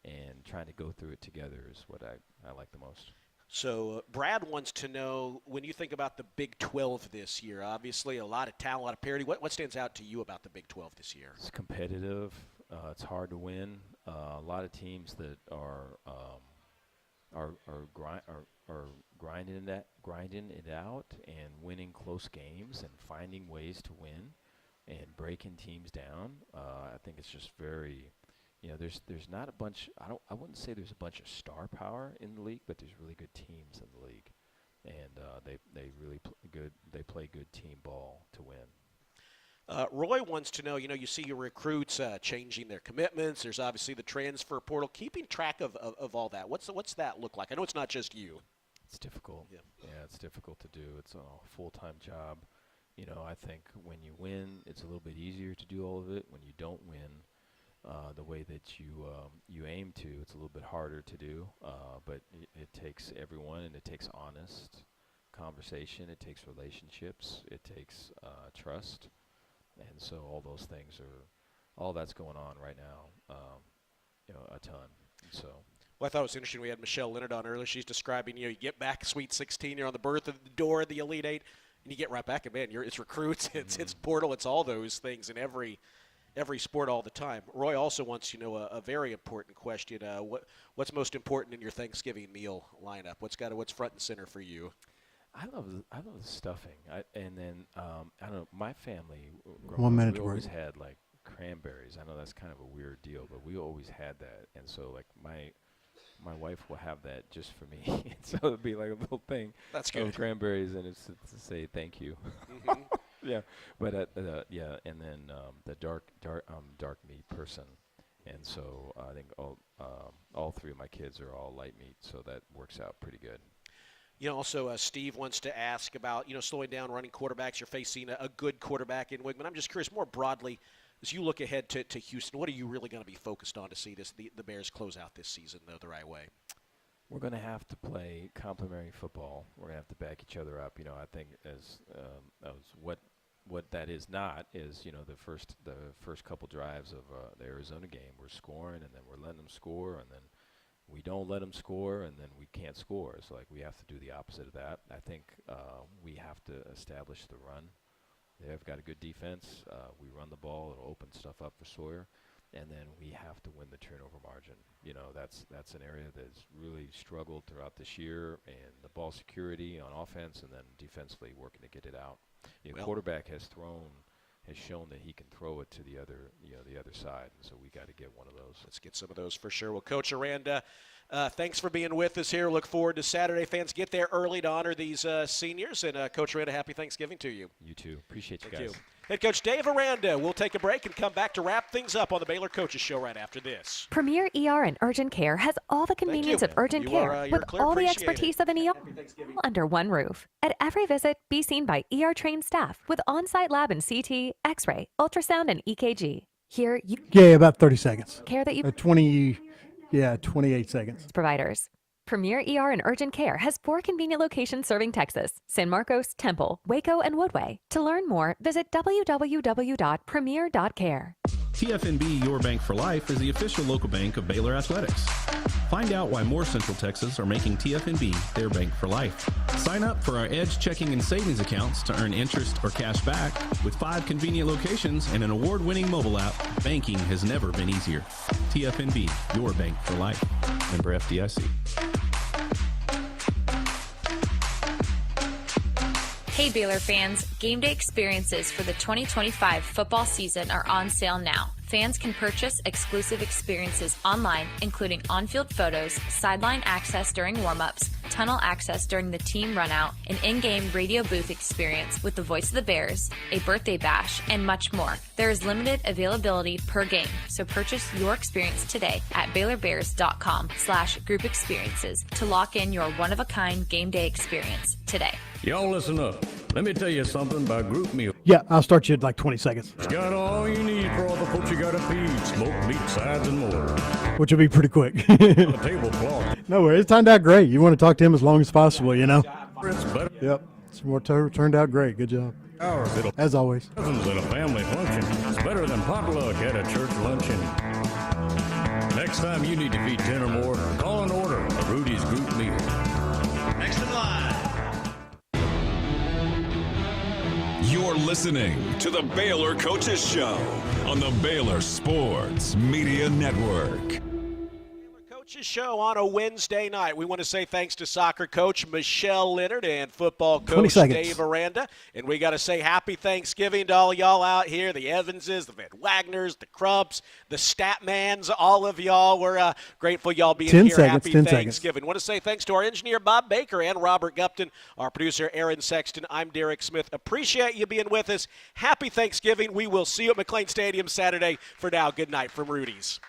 and trying to go through it together is what I like the most. So Brad wants to know, when you think about the Big 12 this year, obviously a lot of talent, a lot of parity. What stands out to you about the Big 12 this year? It's competitive. It's hard to win. A lot of teams that are grinding it out and winning close games and finding ways to win and breaking teams down. I think it's just very, there's not a bunch. I wouldn't say there's a bunch of star power in the league, but there's really good teams in the league, and they play good team ball to win. Roy wants to know, you see your recruits changing their commitments. There's obviously the transfer portal. Keeping track of all that, what's that look like? I know it's not just you. It's difficult. Yeah, it's difficult to do. It's a full-time job. I think when you win, it's a little bit easier to do all of it. When you don't win the way that you aim to, it's a little bit harder to do. But it takes everyone, and it takes honest conversation. It takes relationships. It takes trust. And so all that's going on right now, a ton. So. Well, I thought it was interesting. We had Michelle Lenard on earlier. She's describing, you get back Sweet 16, you're on the berth of the door of the Elite Eight, and you get right back, and man, it's recruits, it's portal, it's all those things in every sport all the time. Roy also wants to know a very important question. What's most important in your Thanksgiving meal lineup? What's front and center for you? I love the stuffing. I don't know. My family we always had like cranberries. I know that's kind of a weird deal, but we always had that. And so like my wife will have that just for me. So it'll be like a little thing. That's good. Of cranberries, and it's to say thank you. Mm-hmm. Yeah, but yeah, and then the dark meat person, and so I think all three of my kids are all light meat, so that works out pretty good. Also, Steve wants to ask about, slowing down running quarterbacks. You're facing a good quarterback in Wigman. I'm just curious, more broadly, as you look ahead to Houston, what are you really going to be focused on to see the Bears close out this season the right way? We're going to have to play complementary football. We're going to have to back each other up. I think as what that is not is, the first couple drives of the Arizona game, we're scoring, and then we're letting them score, and then we don't let them score, and then we can't score. It's like we have to do the opposite of that. I think we have to establish the run. They've got a good defense. We run the ball. It'll open stuff up for Sawyer. And then we have to win the turnover margin. That's an area that's really struggled throughout this year, and the ball security on offense, and then defensively working to get it out. Quarterback has shown that he can throw it to the other side, and so we got to get one of those. Let's get some of those for sure. Well, Coach Aranda, thanks for being with us here. Look forward to Saturday. Fans, get there early to honor these seniors. And Coach Aranda, happy Thanksgiving to you. You too. Appreciate you Thank guys. you. Head Coach Dave Aranda. We'll take a break and come back to wrap things up on the Baylor Coaches Show right after this. Premier ER and Urgent Care has all the convenience of urgent care with all the expertise of an ER under one roof. At every visit, be seen by ER-trained staff with on-site lab and CT, X-ray, ultrasound, and EKG. Here, you about 30 seconds. Care that you 28 seconds. Providers. Premier ER and Urgent Care has 4 convenient locations serving Texas: San Marcos, Temple, Waco, and Woodway. To learn more, visit www.premier.care. TFNB Your Bank for Life is the official local bank of Baylor Athletics. Find out why more Central Texas are making TFNB their bank for life. Sign up for our Edge checking and savings accounts to earn interest or cash back. With 5 convenient locations and an award-winning mobile app, banking has never been easier. TFNB Your Bank for Life. Member FDIC. Hey Baylor fans, game day experiences for the 2025 football season are on sale now. Fans can purchase exclusive experiences online, including on-field photos, sideline access during warm-ups, tunnel access during the team runout, an in-game radio booth experience with the voice of the Bears, a birthday bash, and much more. There is limited availability per game, so purchase your experience today at BaylorBears.com/group experiences to lock in your one-of-a-kind game day experience today. Y'all listen up. Let me tell you something about group meal. Yeah, I'll start you at like 20 seconds. It's got all you need for all the folks you gotta feed. Smoked meat, sides, and more. Which will be pretty quick. A tablecloth. No worries. It turned out great. You want to talk to him as long as possible, It's better. Yep. Turned out great. Good job. As always. Cousins at a family function. It's better than potluck at a church luncheon. Next time you need to feed 10 or more, call and order a Rudy's group meal. Next in line. You're listening to the Baylor Coaches Show on the Baylor Sports Media Network. Coaches Show on a Wednesday night. We want to say thanks to soccer coach Michelle Lenard and football coach Dave Aranda. And we got to say happy Thanksgiving to all y'all out here, the Evanses, the Van Wagners, the Krumps, the Statmans, all of y'all. We're grateful y'all being here. Happy Thanksgiving. Want to say thanks to our engineer Bob Baker and Robert Gupton, our producer Aaron Sexton. I'm Derek Smith. Appreciate you being with us. Happy Thanksgiving. We will see you at McLean Stadium Saturday. For now, good night from Rudy's.